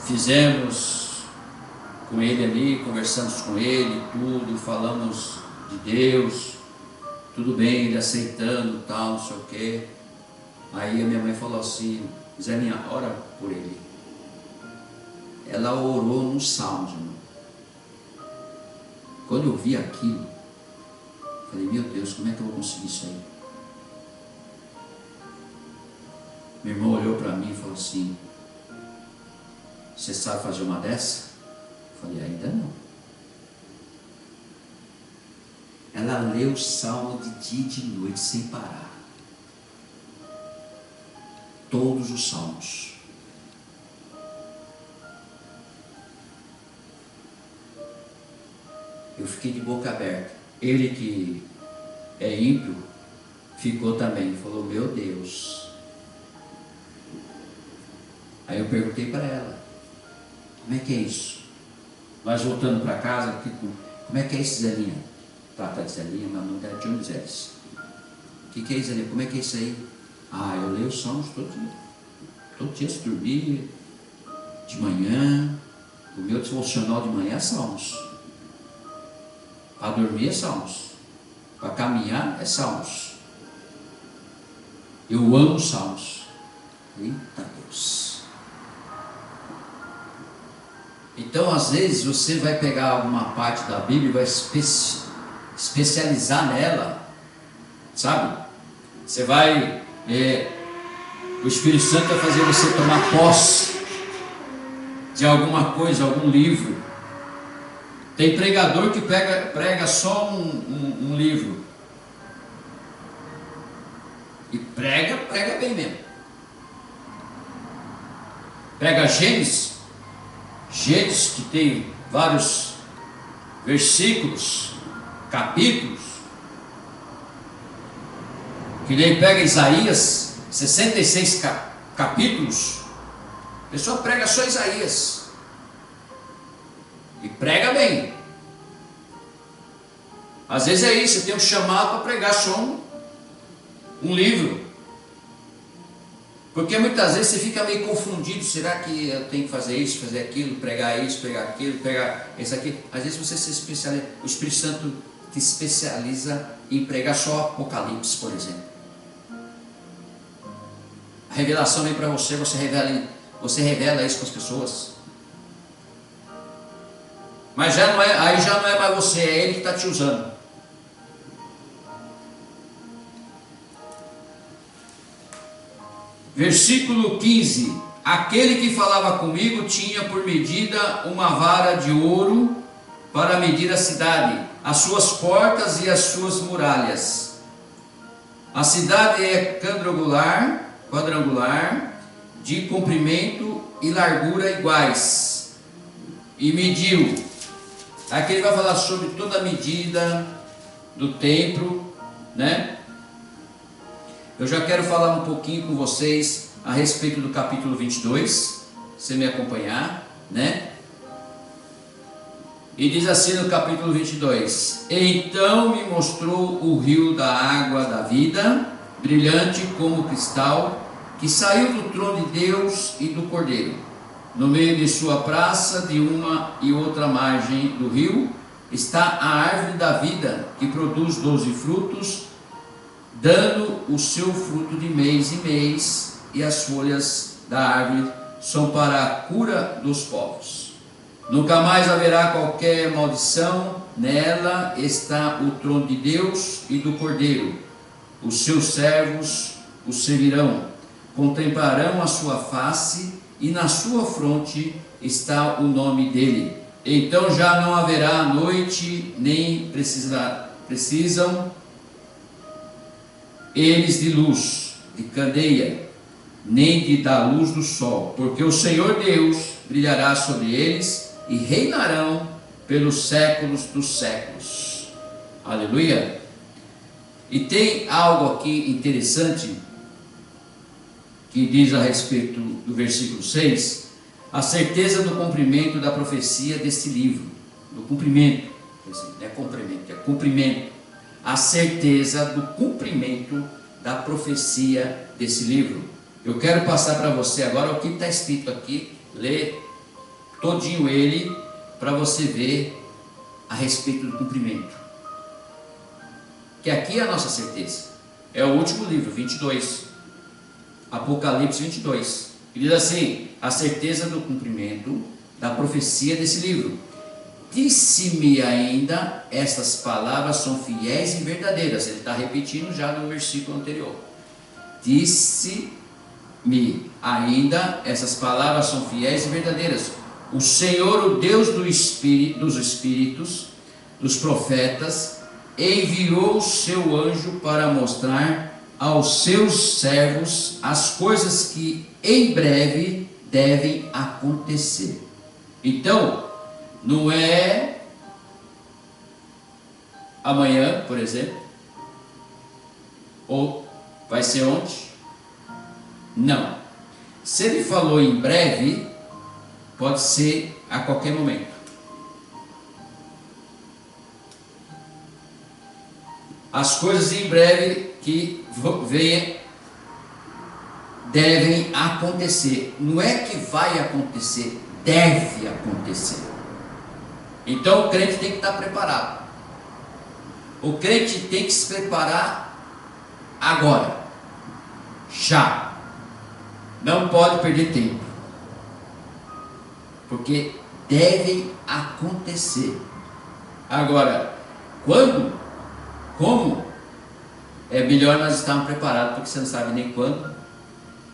fizemos com ele ali, conversamos com ele, tudo, falamos de Deus, tudo bem, ele aceitando, tal, não sei o quê. Aí a minha mãe falou assim: Zelinha, ora por ele. Ela orou nos salmos, irmão. Quando eu vi aquilo, falei: meu Deus, como é que eu vou conseguir isso aí? Meu irmão olhou para mim e falou assim: você sabe fazer uma dessa? Eu falei: ainda não. Ela leu o salmo de dia e de noite sem parar. Todos os salmos. Eu fiquei de boca aberta. Ele, que é ímpio, ficou também. Falou: meu Deus. Aí eu perguntei para ela: como é que é isso? Nós voltando para casa, como é que é isso, Zelinha? Tá de Zelinha, mas não é de John Zelis. O que é isso, Zelinha? Como é que é isso aí? Ah, eu leio os salmos todo dia. Todo dia se dormir, de manhã. O meu devocional de manhã é salmos. Para dormir é salmos. Para caminhar é salmos. Eu amo salmos. Eita Deus. Então, às vezes, você vai pegar alguma parte da Bíblia e vai especializar nela. Sabe? Você vai... o Espírito Santo vai fazer você tomar posse de alguma coisa, algum livro. Tem pregador que prega só um livro. E prega bem mesmo. Prega Gênesis que tem vários versículos, capítulos. Que nem pega Isaías, 66 capítulos. A pessoa prega só Isaías. E prega bem. Às vezes é isso, eu tenho um chamado para pregar só um livro. Porque muitas vezes você fica meio confundido. Será que eu tenho que fazer isso, fazer aquilo, pregar isso, pregar aquilo, pregar isso aqui? Às vezes você se especializa. O Espírito Santo te especializa em pregar só Apocalipse, por exemplo. A revelação vem para você, você revela isso com as pessoas. Mas aí já não é mais você, é ele que está te usando. Versículo 15: aquele que falava comigo tinha por medida uma vara de ouro para medir a cidade, as suas portas e as suas muralhas. A cidade é quadrangular, de comprimento e largura iguais. E mediu. Aqui ele vai falar sobre toda a medida do templo, né? Eu já quero falar um pouquinho com vocês a respeito do capítulo 22, você me acompanhar, né? E diz assim no capítulo 22: então me mostrou o rio da água da vida, brilhante como cristal, que saiu do trono de Deus e do Cordeiro. No meio de sua praça, de uma e outra margem do rio, está a árvore da vida, que produz 12 frutos, dando o seu fruto de mês em mês, e as folhas da árvore são para a cura dos povos. Nunca mais haverá qualquer maldição, nela está o trono de Deus e do Cordeiro. Os seus servos o servirão, contemplarão a sua face, e na sua fronte está o nome dele. Então já não haverá noite, nem precisam eles de luz, de candeia, nem da luz do sol, porque o Senhor Deus brilhará sobre eles e reinarão pelos séculos dos séculos. Aleluia! E tem algo aqui interessante que diz a respeito do versículo 6, a certeza do cumprimento da profecia deste livro, do cumprimento, não é cumprimento, é cumprimento, a certeza do cumprimento da profecia desse livro. Eu quero passar para você agora o que está escrito aqui, ler todinho ele, para você ver a respeito do cumprimento. Que aqui é a nossa certeza. É o último livro, 22. Apocalipse 22. Ele diz assim: a certeza do cumprimento da profecia desse livro. Disse-me ainda, estas palavras são fiéis e verdadeiras. Ele está repetindo já no versículo anterior. Disse-me ainda, essas palavras são fiéis e verdadeiras. O Senhor, o Deus dos espíritos, dos profetas, enviou o seu anjo para mostrar aos seus servos as coisas que em breve devem acontecer. Então, não é amanhã, por exemplo, ou vai ser ontem. Não. Se ele falou em breve, pode ser a qualquer momento. As coisas em breve que venham devem acontecer. Não é que vai acontecer, deve acontecer. Então o crente tem que estar preparado. O crente tem que se preparar agora, já. Não pode perder tempo, porque devem acontecer. Agora, quando? Como? É melhor nós estarmos preparados, porque você não sabe nem quando,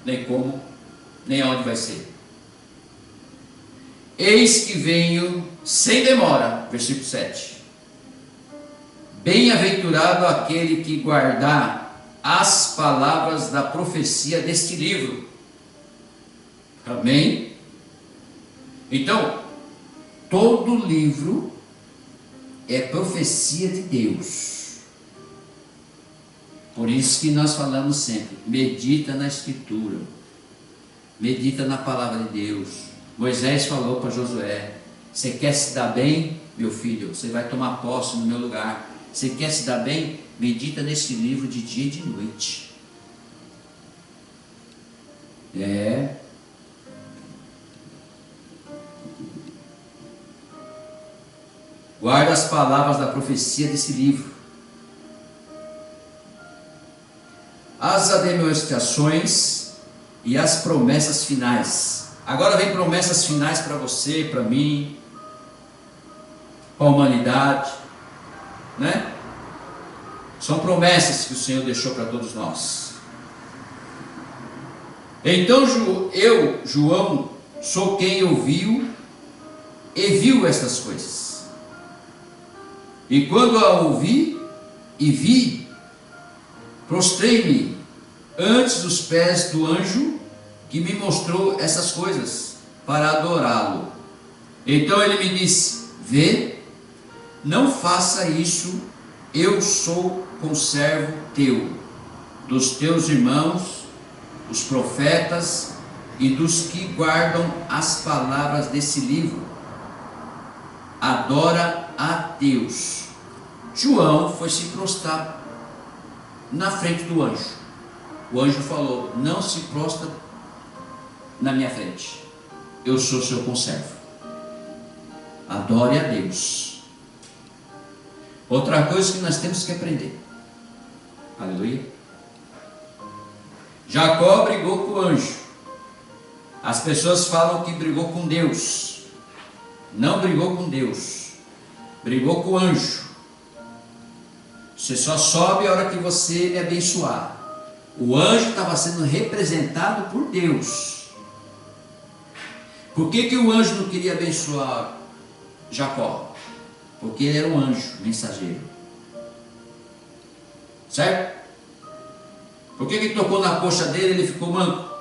nem como, nem aonde vai ser. Eis que venho sem demora, versículo 7. Bem-aventurado aquele que guardar as palavras da profecia deste livro. Amém? Então, todo livro é profecia de Deus. Por isso que nós falamos sempre, medita na Escritura, medita na palavra de Deus. Moisés falou para Josué: você quer se dar bem, meu filho? Você vai tomar posse no meu lugar. Você quer se dar bem? Medita nesse livro de dia e de noite. Guarda as palavras da profecia desse livro. As admoestações e as promessas finais. Agora vem promessas finais para você, para mim, para a humanidade, né? São promessas que o Senhor deixou para todos nós. Então eu, João, sou quem ouviu e viu estas coisas. E quando a ouvi e vi, prostrei-me antes dos pés do anjo que me mostrou essas coisas, para adorá-lo. Então ele me disse: vê, não faça isso, eu sou conservo teu, dos teus irmãos, os profetas e dos que guardam as palavras desse livro. Adora a Deus. João foi se prostrar na frente do anjo. O anjo falou: não se prostra na minha frente, eu sou seu conservo. Adore a Deus. Outra coisa que nós temos que aprender, aleluia, Jacó brigou com o anjo. As pessoas falam que brigou com Deus. Não brigou com Deus, brigou com o anjo. Você só sobe a hora que você me abençoar. O anjo estava sendo representado por Deus. Por que o anjo não queria abençoar Jacó? Porque ele era um anjo mensageiro. Certo? Por que tocou na coxa dele e ele ficou manco?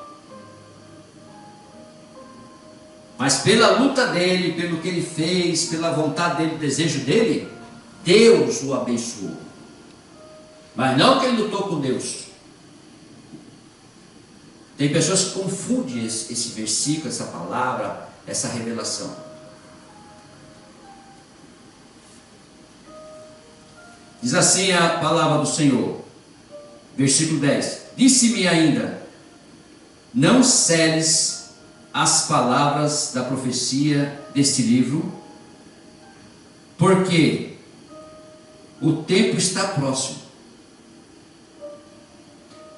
Mas pela luta dele, pelo que ele fez, pela vontade dele, desejo dele, Deus o abençoou. Mas não que ele lutou com Deus. Tem pessoas que confundem esse versículo, essa palavra, essa revelação. Diz assim a palavra do Senhor, versículo 10: disse-me ainda, não seles as palavras da profecia deste livro, porque o tempo está próximo.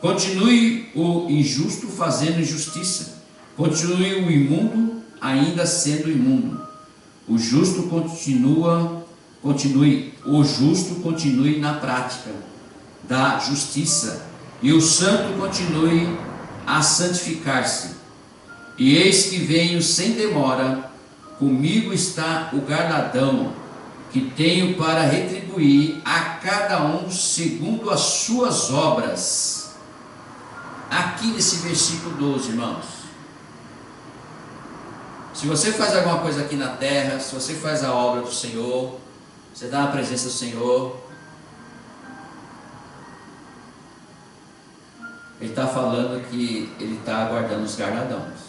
Continue o injusto fazendo injustiça, continue o imundo ainda sendo imundo, o justo continue na prática da justiça, e o santo continue a santificar-se. E eis que venho sem demora, comigo está o galardão que tenho para retribuir a cada um segundo as suas obras. Aqui nesse versículo 12, irmãos, se você faz alguma coisa aqui na terra, se você faz a obra do Senhor, você dá na presença do Senhor, Ele está falando que Ele está aguardando os galardões.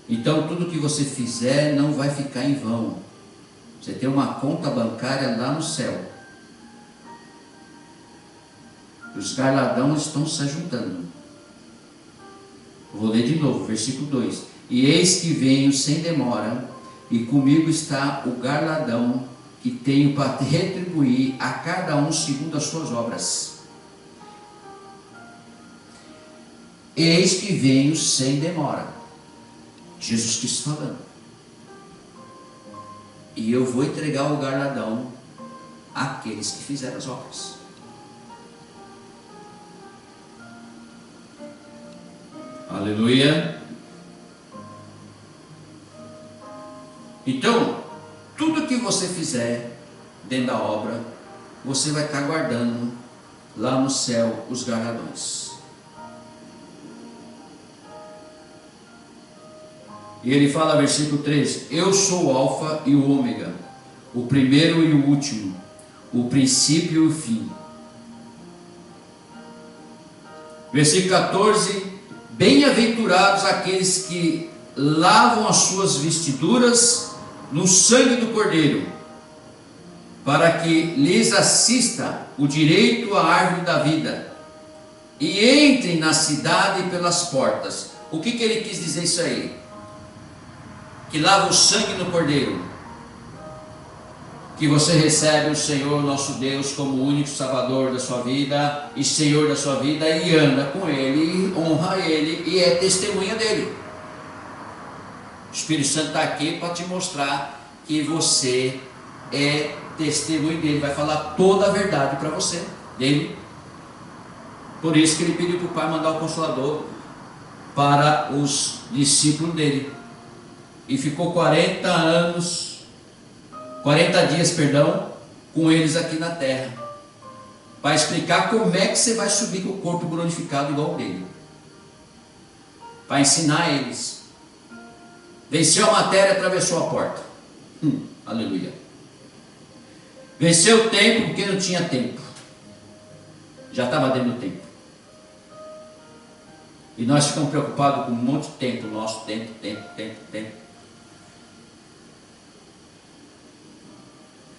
Então tudo que você fizer não vai ficar em vão. Você tem uma conta bancária lá no céu. Os galardões estão se ajuntando. Vou ler de novo, versículo 2: e eis que venho sem demora, e comigo está o galardão que tenho para retribuir a cada um segundo as suas obras. Eis que venho sem demora. Jesus Cristo falando. E eu vou entregar o galardão àqueles que fizeram as obras. Aleluia. Então, tudo que você fizer dentro da obra, você vai estar guardando lá no céu os galardões. E ele fala, versículo 13: eu sou o alfa e o ômega, o primeiro e o último, o princípio e o fim. Versículo 14: bem-aventurados aqueles que lavam as suas vestiduras no sangue do Cordeiro, para que lhes assista o direito à árvore da vida, e entrem na cidade pelas portas. O que ele quis dizer isso aí? Que lava o sangue no Cordeiro, que você recebe o Senhor nosso Deus como o único Salvador da sua vida e Senhor da sua vida, e anda com Ele, honra Ele e é testemunha dEle. O Espírito Santo está aqui para te mostrar que você é testemunho dEle, vai falar toda a verdade para você, dEle. Por isso que Ele pediu para o Pai mandar o Consolador para os discípulos dEle. E ficou 40 dias, com eles aqui na terra, para explicar como é que você vai subir com o corpo glorificado igual dele, para ensinar eles. Venceu a matéria, atravessou a porta. Aleluia. Venceu o tempo porque não tinha tempo, já estava dentro do tempo. E nós ficamos preocupados com um monte de tempo, nosso tempo.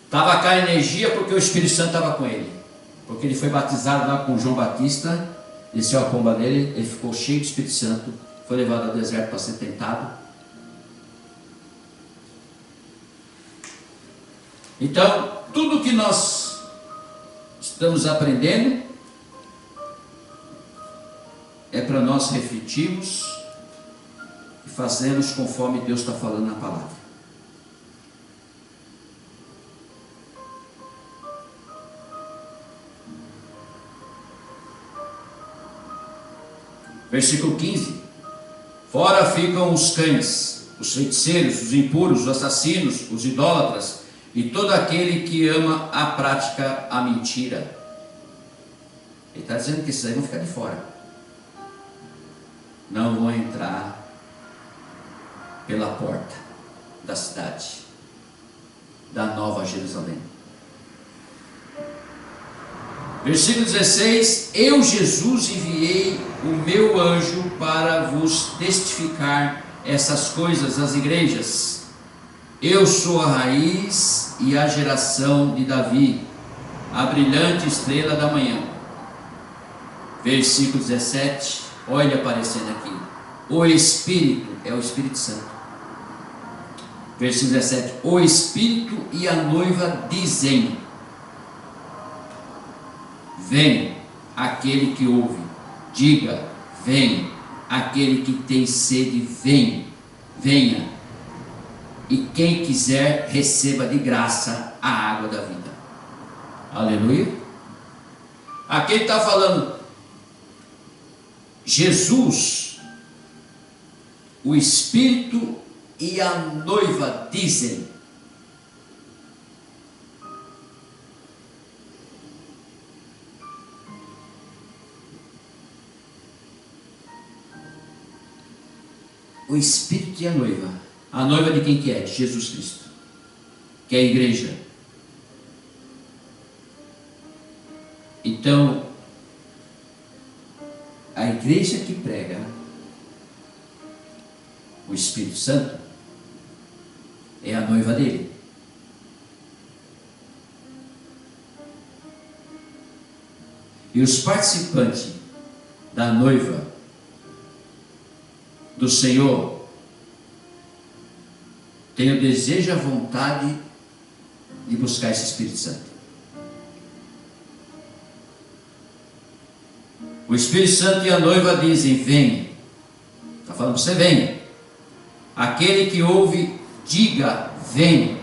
Estava com a energia porque o Espírito Santo estava com ele. Porque ele foi batizado lá com João Batista, desceu a pomba dele, ele ficou cheio do Espírito Santo, foi levado ao deserto para ser tentado. Então, tudo que nós estamos aprendendo é para nós refletirmos e fazermos conforme Deus está falando na palavra. Versículo 15: fora ficam os cães, os feiticeiros, os impuros, os assassinos, os idólatras e todo aquele que ama a prática a mentira. Ele está dizendo que esses aí vão ficar de fora, não vão entrar pela porta da cidade da Nova Jerusalém. Versículo 16: Eu, Jesus, enviei o meu anjo para vos testificar essas coisas às igrejas. Eu sou a raiz e a geração de Davi, a brilhante estrela da manhã. Versículo 17, olha aparecendo aqui. O Espírito, é o Espírito Santo. Versículo 17: O Espírito e a noiva dizem: vem. Aquele que ouve, diga: vem. Aquele que tem sede, vem. Venha. E quem quiser, receba de graça a água da vida. Aleluia. Aqui ele está falando Jesus, o Espírito e a noiva dizem. O Espírito e a noiva. A noiva de quem que é? De Jesus Cristo, que é a igreja. Então, a igreja que prega o Espírito Santo é a noiva dele. E os participantes da noiva do Senhor têm o desejo e a vontade de buscar esse Espírito Santo. O Espírito Santo e a noiva dizem: vem. Está falando para você: vem. Aquele que ouve, diga: vem.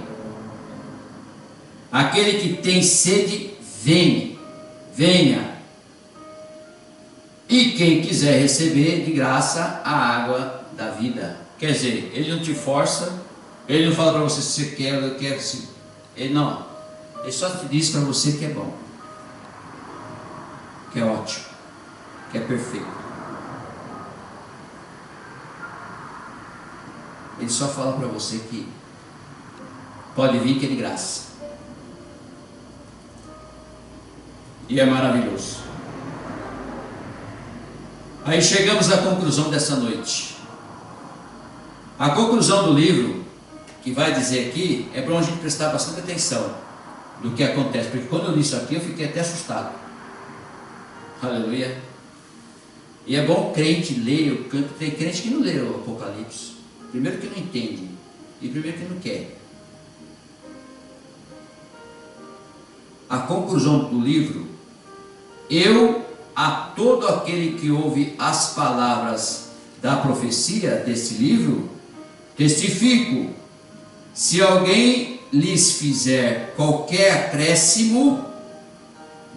Aquele que tem sede, vem. Venha. E quem quiser receber de graça a água da vida. Quer dizer, ele não te força, ele não fala para você se você quer, eu quero, se... ele não. Ele só te diz para você que é bom, que é ótimo, que é perfeito. Ele só fala para você que pode vir, que é de graça. E é maravilhoso. Aí chegamos à conclusão dessa noite. A conclusão do livro, que vai dizer aqui, é para a gente prestar bastante atenção do que acontece, porque quando eu li isso aqui eu fiquei até assustado. Aleluia. E é bom o crente ler, tem crente que não lê o Apocalipse. Primeiro que não entende, e primeiro que não quer. A conclusão do livro: eu, a todo aquele que ouve as palavras da profecia desse livro, testifico: se alguém lhes fizer qualquer acréscimo,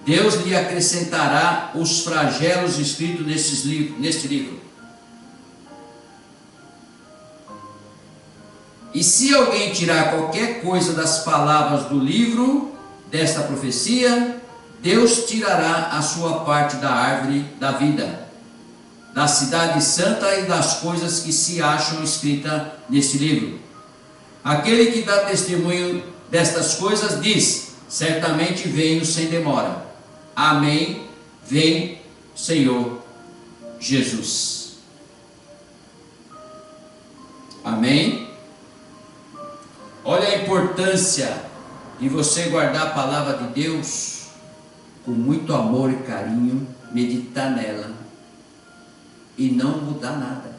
Deus lhe acrescentará os flagelos escritos neste livro. E se alguém tirar qualquer coisa das palavras do livro desta profecia, Deus tirará a sua parte da árvore da vida, da cidade santa e das coisas que se acham escritas neste livro. Aquele que dá testemunho destas coisas diz: certamente venho sem demora. Amém. Vem, Senhor Jesus. Amém. Olha a importância de você guardar a palavra de Deus com muito amor e carinho, meditar nela e não mudar nada,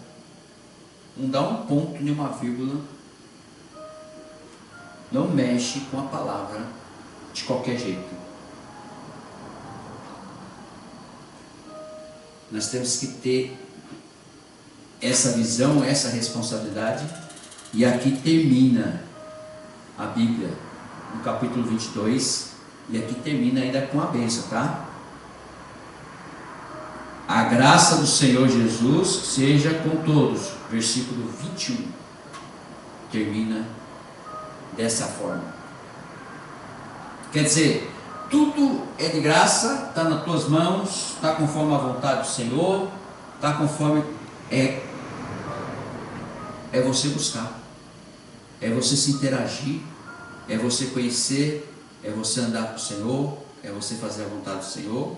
não dá um ponto nem uma vírgula, não mexe com a palavra de qualquer jeito. Nós temos que ter essa visão, essa responsabilidade. E aqui termina a Bíblia, no capítulo 22, e aqui termina ainda com a bênção, tá? A graça do Senhor Jesus seja com todos. Versículo 21 termina dessa forma. Quer dizer, tudo é de graça, está nas tuas mãos, está conforme a vontade do Senhor, está conforme é você buscar, é você se interagir, é você conhecer, é você andar com o Senhor, é você fazer a vontade do Senhor.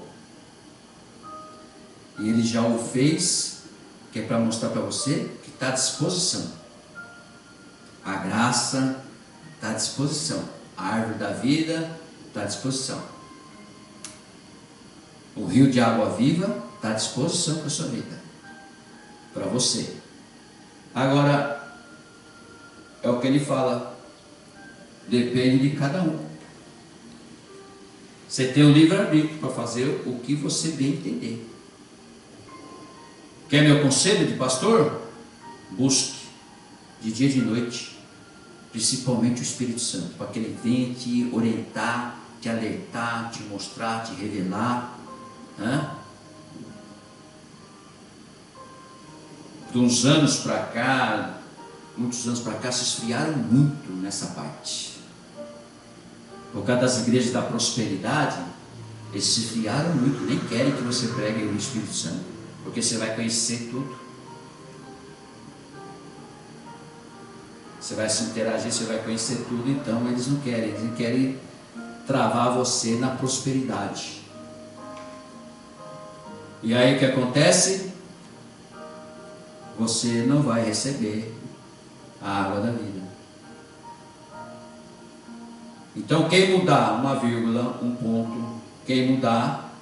E Ele já o fez, que é para mostrar para você que está à disposição. A graça está à disposição. A árvore da vida está à disposição. O rio de água viva está à disposição para a sua vida, para você. Agora, é o que ele fala, depende de cada um. Você tem o livre-arbítrio para fazer o que você bem entender. Quer meu conselho de pastor? Busque de dia e de noite, principalmente o Espírito Santo, para que ele venha te orientar, te alertar, te mostrar, te revelar. De uns anos para cá, muitos anos para cá, se esfriaram muito nessa parte. Por causa das igrejas da prosperidade, eles se esfriaram muito, nem querem que você pregue o Espírito Santo, porque você vai conhecer tudo. Você vai se interagir, você vai conhecer tudo, então eles não querem travar você na prosperidade. E aí o que acontece? Você não vai receber a água da vida. Então quem mudar uma vírgula, um ponto, quem mudar,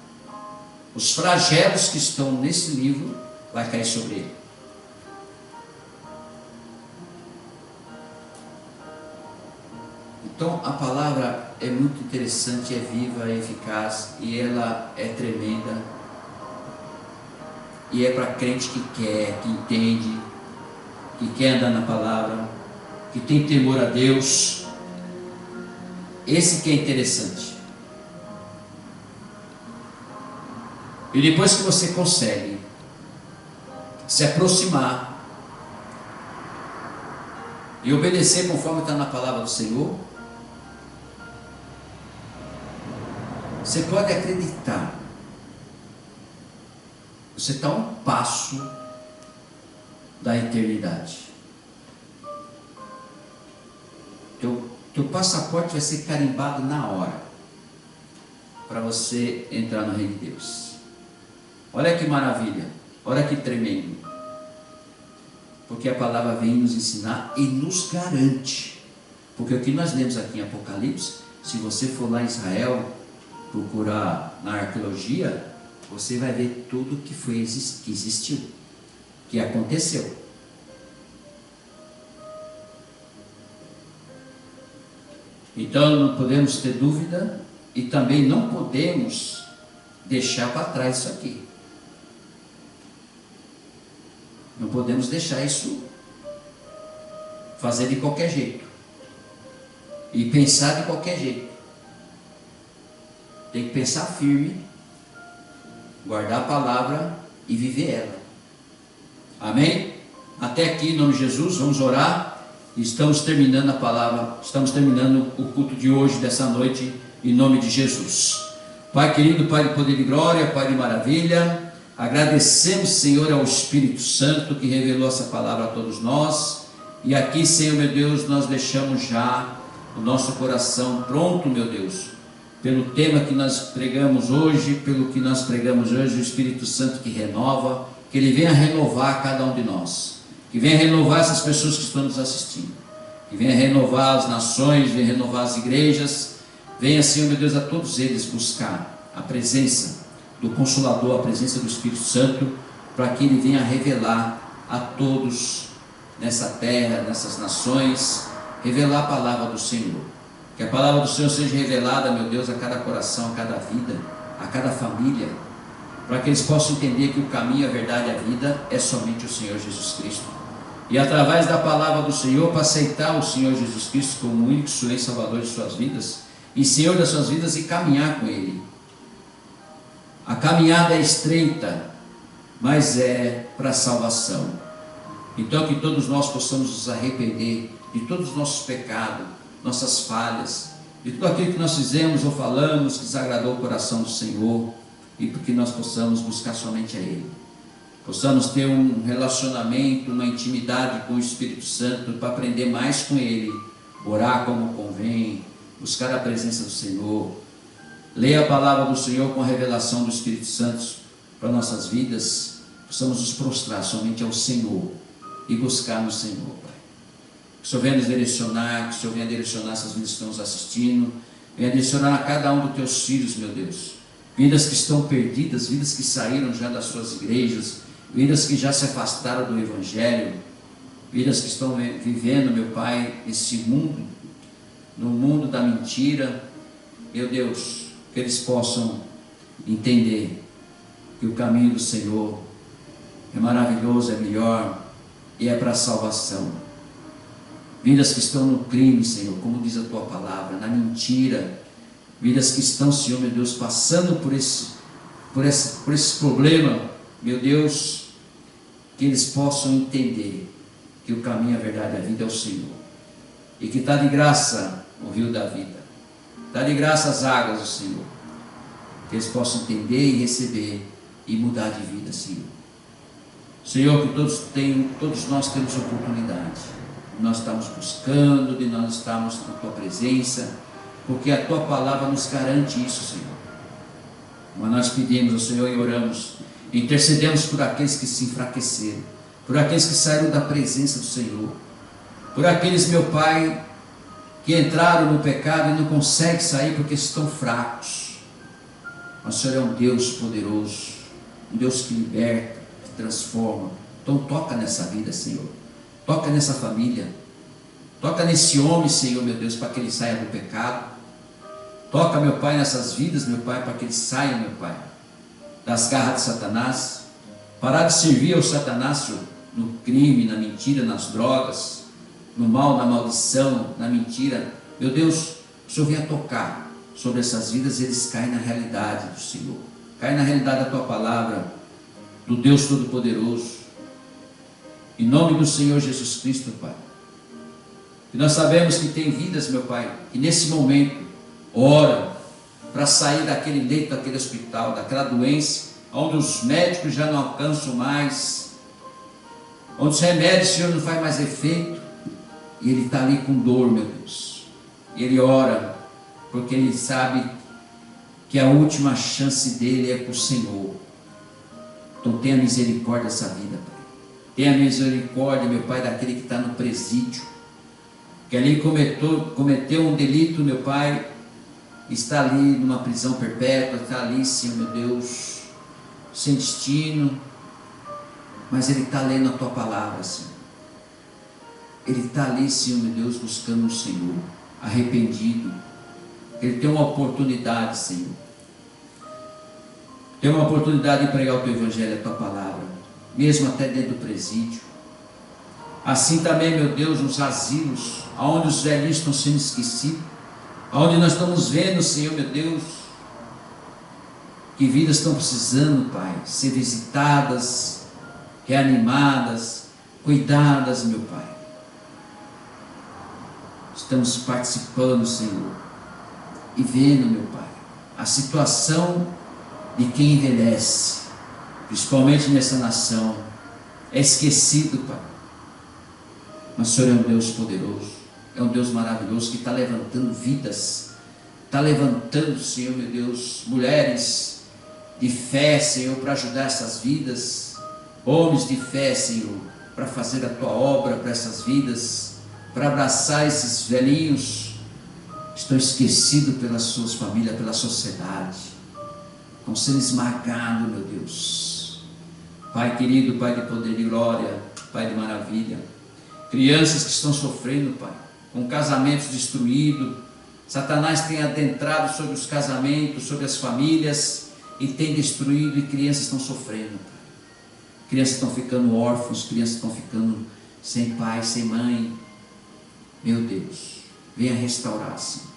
os flagelos que estão nesse livro vai cair sobre ele. Então a palavra é muito interessante, é viva, é eficaz e ela é tremenda. E é para crente que quer, que entende, que quer andar na palavra, que tem temor a Deus. Esse que é interessante. E depois que você consegue se aproximar e obedecer conforme está na palavra do Senhor, você pode acreditar. Você está a um passo da eternidade. Teu passaporte vai ser carimbado na hora, para você entrar no reino de Deus. Olha que maravilha, olha que tremendo. Porque a palavra vem nos ensinar e nos garante. Porque o que nós lemos aqui em Apocalipse, se você for lá em Israel, procurar na arqueologia, você vai ver tudo que existiu, que aconteceu. Então não podemos ter dúvida e também não podemos deixar para trás isso aqui. Não podemos deixar isso fazer de qualquer jeito e pensar de qualquer jeito. Tem que pensar firme, guardar a palavra e viver ela. Amém? Até aqui, em nome de Jesus, vamos orar. Estamos terminando a palavra, estamos terminando o culto de hoje, dessa noite, em nome de Jesus. Pai querido, Pai de poder e glória, Pai de maravilha, agradecemos, Senhor, ao Espírito Santo que revelou essa palavra a todos nós. E aqui, Senhor, meu Deus, nós deixamos já o nosso coração pronto, meu Deus, pelo tema que nós pregamos hoje, o Espírito Santo que renova, que Ele venha renovar cada um de nós, que venha renovar essas pessoas que estão nos assistindo, que venha renovar as nações, venha renovar as igrejas, venha, Senhor, meu Deus, a todos eles buscar a presença do Consolador, a presença do Espírito Santo, para que Ele venha revelar a todos nessa terra, nessas nações, revelar a palavra do Senhor. Que a palavra do Senhor seja revelada, meu Deus, a cada coração, a cada vida, a cada família, para que eles possam entender que o caminho, a verdade e a vida é somente o Senhor Jesus Cristo. E através da palavra do Senhor, para aceitar o Senhor Jesus Cristo como o único Senhor e Salvador de suas vidas, e Senhor das suas vidas, e caminhar com Ele. A caminhada é estreita, mas é para a salvação. Então que todos nós possamos nos arrepender de todos os nossos pecados, nossas falhas, de tudo aquilo que nós fizemos ou falamos que desagradou o coração do Senhor, e porque nós possamos buscar somente a Ele, possamos ter um relacionamento, uma intimidade com o Espírito Santo, para aprender mais com Ele, orar como convém, buscar a presença do Senhor, leia a palavra do Senhor com a revelação do Espírito Santo para nossas vidas, possamos nos prostrar somente ao Senhor e buscar no Senhor, Pai. Que o Senhor venha nos direcionar, que o Senhor venha direcionar essas vidas que estão nos assistindo, venha direcionar a cada um dos teus filhos, meu Deus. Vidas que estão perdidas, vidas que saíram já das suas igrejas, vidas que já se afastaram do Evangelho, vidas que estão vivendo, meu Pai, esse mundo, no mundo da mentira. Meu Deus, que eles possam entender que o caminho do Senhor é maravilhoso, é melhor e é para a salvação. Vidas que estão no crime, Senhor, como diz a tua palavra, na mentira. Vidas que estão, Senhor, meu Deus, passando por esse problema, meu Deus, que eles possam entender que o caminho, a verdade e a vida é o Senhor. E que está de graça o rio da vida. Está de graça as águas do Senhor. Que eles possam entender e receber e mudar de vida, Senhor. Senhor, que todos nós temos oportunidade. Nós estamos buscando, de nós estamos na tua presença, porque a tua palavra nos garante isso, Senhor. Mas nós pedimos ao Senhor e oramos, intercedemos por aqueles que se enfraqueceram, por aqueles que saíram da presença do Senhor, por aqueles, meu Pai, que entraram no pecado e não conseguem sair porque estão fracos. Mas o Senhor é um Deus poderoso, um Deus que liberta, que transforma. Então toca nessa vida, Senhor. Toca nessa família. Toca nesse homem, Senhor, meu Deus, para que ele saia do pecado. Toca, meu Pai, nessas vidas, meu Pai, para que eles saiam, meu Pai, das garras de Satanás. Parar de servir ao Satanás, Senhor, no crime, na mentira, nas drogas, no mal, na maldição, na mentira. Meu Deus, o Senhor venha tocar sobre essas vidas e eles caem na realidade do Senhor. Caem na realidade da tua palavra, do Deus Todo-Poderoso. Em nome do Senhor Jesus Cristo, Pai. E nós sabemos que tem vidas, meu Pai, que nesse momento oram para sair daquele leito, daquele hospital, daquela doença, onde os médicos já não alcançam mais, onde os remédios, Senhor, não faz mais efeito, e ele está ali com dor, meu Deus. E ele ora, porque ele sabe que a última chance dele é para o Senhor. Então tenha misericórdia dessa vida, Pai. Tenha misericórdia, meu Pai, daquele que está no presídio, que ali cometeu um delito, meu Pai, está ali numa prisão perpétua, está ali, Senhor, meu Deus, sem destino, mas ele está lendo a tua palavra, Senhor. Ele está ali, Senhor, meu Deus, buscando o Senhor, arrependido. Ele tem uma oportunidade, Senhor. Tem uma oportunidade de pregar o teu evangelho, a tua palavra, mesmo até dentro do presídio. Assim também, meu Deus, nos asilos, onde os velhinhos estão sendo esquecidos, onde nós estamos vendo, Senhor, meu Deus, que vidas estão precisando, Pai, ser visitadas, reanimadas, cuidadas, meu Pai. Estamos participando, Senhor, e vendo, meu Pai, a situação de quem envelhece, principalmente nessa nação, é esquecido, Pai. Mas o Senhor é um Deus poderoso, é um Deus maravilhoso que está levantando vidas, está levantando, Senhor, meu Deus, mulheres de fé, Senhor, para ajudar essas vidas, homens de fé, Senhor, para fazer a tua obra para essas vidas, para abraçar esses velhinhos que estão esquecidos pelas suas famílias, pela sociedade, estão sendo esmagados, meu Deus. Pai querido, Pai de poder e glória, Pai de maravilha, crianças que estão sofrendo, Pai, com casamentos destruídos. Satanás tem adentrado sobre os casamentos, sobre as famílias, e tem destruído, e crianças estão sofrendo, Pai. Crianças estão ficando órfãos, crianças estão ficando sem pai, sem mãe. Meu Deus, venha restaurar, Senhor.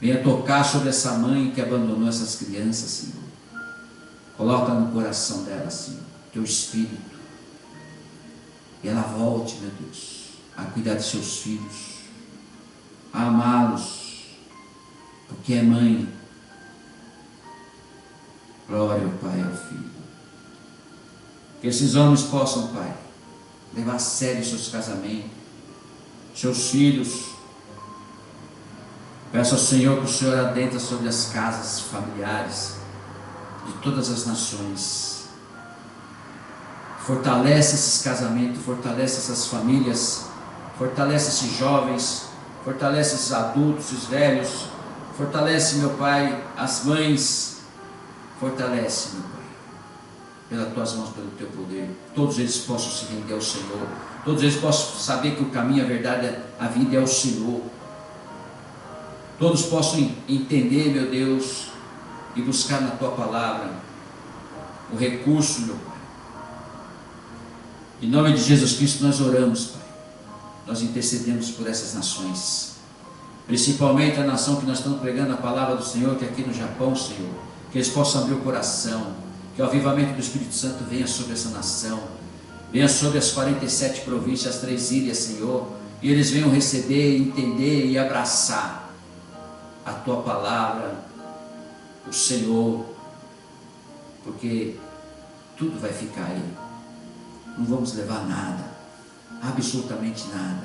Venha tocar sobre essa mãe que abandonou essas crianças, Senhor. Coloca no coração dela, Senhor, teu Espírito. E ela volte, meu Deus, a cuidar de seus filhos, a amá-los, porque é mãe. Glória ao Pai e ao Filho. Que esses homens possam, Pai, levar a sério seus casamentos, seus filhos, Peço ao Senhor que o Senhor adentre sobre as casas familiares de todas as nações. Fortalece esses casamentos, fortalece essas famílias, fortalece esses jovens, fortalece esses adultos, esses velhos, fortalece, meu Pai, as mães, fortalece, meu Pai, pelas tuas mãos, pelo teu poder. Todos eles possam se render ao Senhor, todos eles possam saber que o caminho, a verdade, a vida é o Senhor. Todos possam entender, meu Deus, e buscar na tua palavra o recurso, meu Pai. Em nome de Jesus Cristo nós oramos, Pai. Nós intercedemos por essas nações, principalmente a nação que nós estamos pregando a palavra do Senhor, que é aqui no Japão, Senhor, que eles possam abrir o coração, que o avivamento do Espírito Santo venha sobre essa nação, venha sobre as 47 províncias, as 3 ilhas, Senhor, e eles venham receber, entender e abraçar a tua palavra, o Senhor, porque tudo vai ficar aí, não vamos levar nada, absolutamente nada,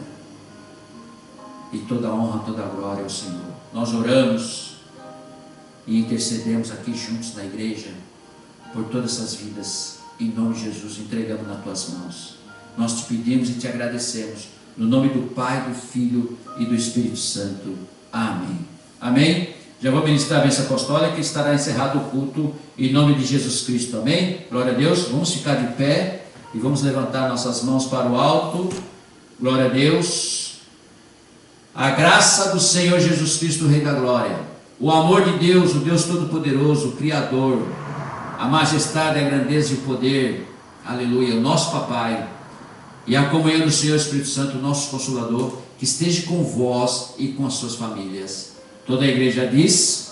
e toda a honra, toda a glória ao Senhor. Nós oramos e intercedemos aqui juntos na igreja por todas essas vidas, em nome de Jesus, entregamos nas tuas mãos. Nós te pedimos e te agradecemos, no nome do Pai, do Filho e do Espírito Santo. Amém. Amém? Já vou ministrar a bênção apostólica, que estará encerrado o culto em nome de Jesus Cristo. Amém? Glória a Deus. Vamos ficar de pé e vamos levantar nossas mãos para o alto. Glória a Deus. A graça do Senhor Jesus Cristo, o Rei da Glória, o amor de Deus, o Deus Todo-Poderoso, o Criador, a majestade, a grandeza e o poder, aleluia, o nosso Papai, e a comunhão do Senhor Espírito Santo, nosso Consolador, que esteja com vós e com as suas famílias. Toda a igreja diz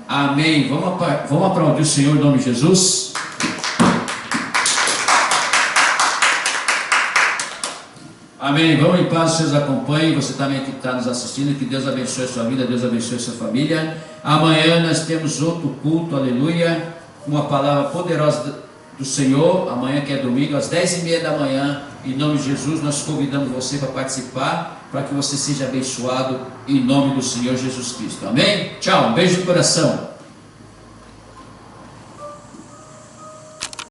amém. Vamos aplaudir o Senhor em nome de Jesus. Amém. Vamos em paz, vocês acompanhem. Você também que está nos assistindo, que Deus abençoe a sua vida, Deus abençoe a sua família. Amanhã nós temos outro culto, aleluia, uma palavra poderosa do Senhor. Amanhã, que é domingo, às 10h30 da manhã, em nome de Jesus, nós convidamos você para participar, para que você seja abençoado em nome do Senhor Jesus Cristo. Amém? Tchau, um beijo no coração.